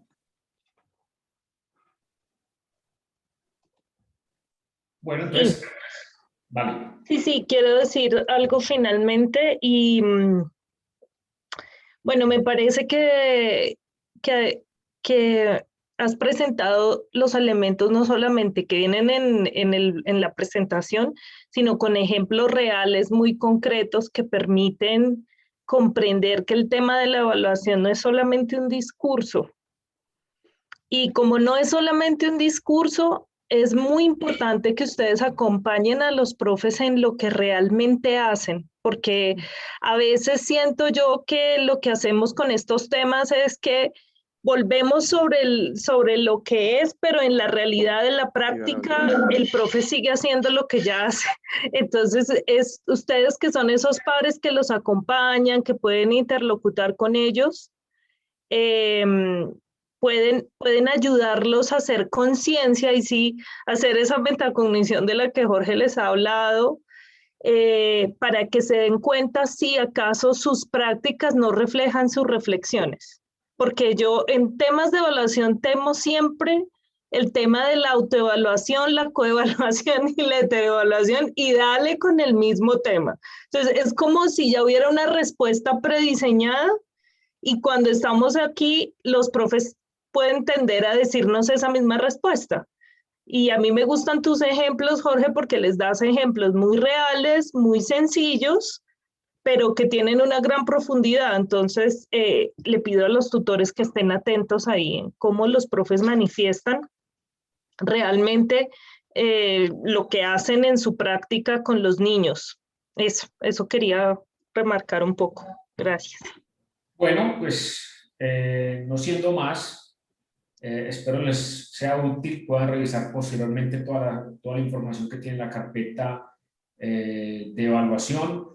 Bueno, entonces, vale. Sí, quiero decir algo finalmente y bueno, me parece que has presentado los elementos no solamente que vienen en la presentación, sino con ejemplos reales muy concretos que permiten comprender que el tema de la evaluación no es solamente un discurso. Y como no es solamente un discurso, es muy importante que ustedes acompañen a los profes en lo que realmente hacen, porque a veces siento yo que lo que hacemos con estos temas es que volvemos sobre lo que es, pero en la realidad de la práctica el profe sigue haciendo lo que ya hace. Entonces, es ustedes que son esos padres que los acompañan, que pueden interlocutar con ellos, pueden ayudarlos a hacer conciencia y sí hacer esa metacognición de la que Jorge les ha hablado, para que se den cuenta si acaso sus prácticas no reflejan sus reflexiones. porque yo en temas de evaluación temo siempre el tema de la autoevaluación, la coevaluación y la heteroevaluación, y dale con el mismo tema. Entonces, es como si ya hubiera una respuesta prediseñada, y cuando estamos aquí, los profes pueden tender a decirnos esa misma respuesta. Y a mí me gustan tus ejemplos, Jorge, porque les das ejemplos muy reales, muy sencillos, pero que tienen una gran profundidad. Entonces, le pido a los tutores que estén atentos ahí en cómo los profes manifiestan realmente lo que hacen en su práctica con los niños. Eso quería remarcar un poco. Gracias. Bueno, pues no siendo más, espero les sea útil, puedan revisar posteriormente toda la información que tiene la carpeta de evaluación.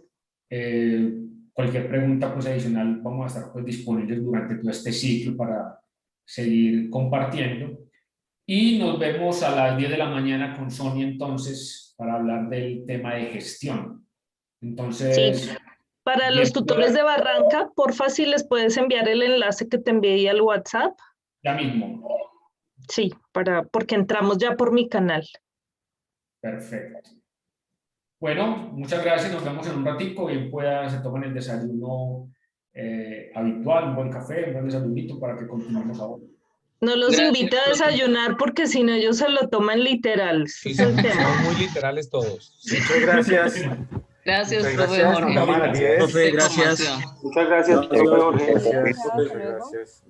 Cualquier pregunta pues, adicional vamos a estar pues, disponibles durante todo este ciclo para seguir compartiendo. Y nos vemos a las 10 de la mañana con Sonia entonces para hablar del tema de gestión. Entonces... Sí. Para los tutores de Barranca, porfa, si les puedes enviar el enlace que te envié al WhatsApp. Ya mismo. Sí, porque entramos ya por mi canal. Perfecto. Bueno, muchas gracias. Nos vemos en un ratico. Bien pueda se tomen el desayuno habitual, un buen café, un buen desayunito para que continuemos ahora. No los invite a desayunar porque si no ellos se lo toman literal. Sí, son muy literales todos. Muchas gracias. Gracias, Muchas profe gracias. Jorge. Nos vemos a las 10. Profe, gracias. Muchas gracias, profe Jorge. Gracias.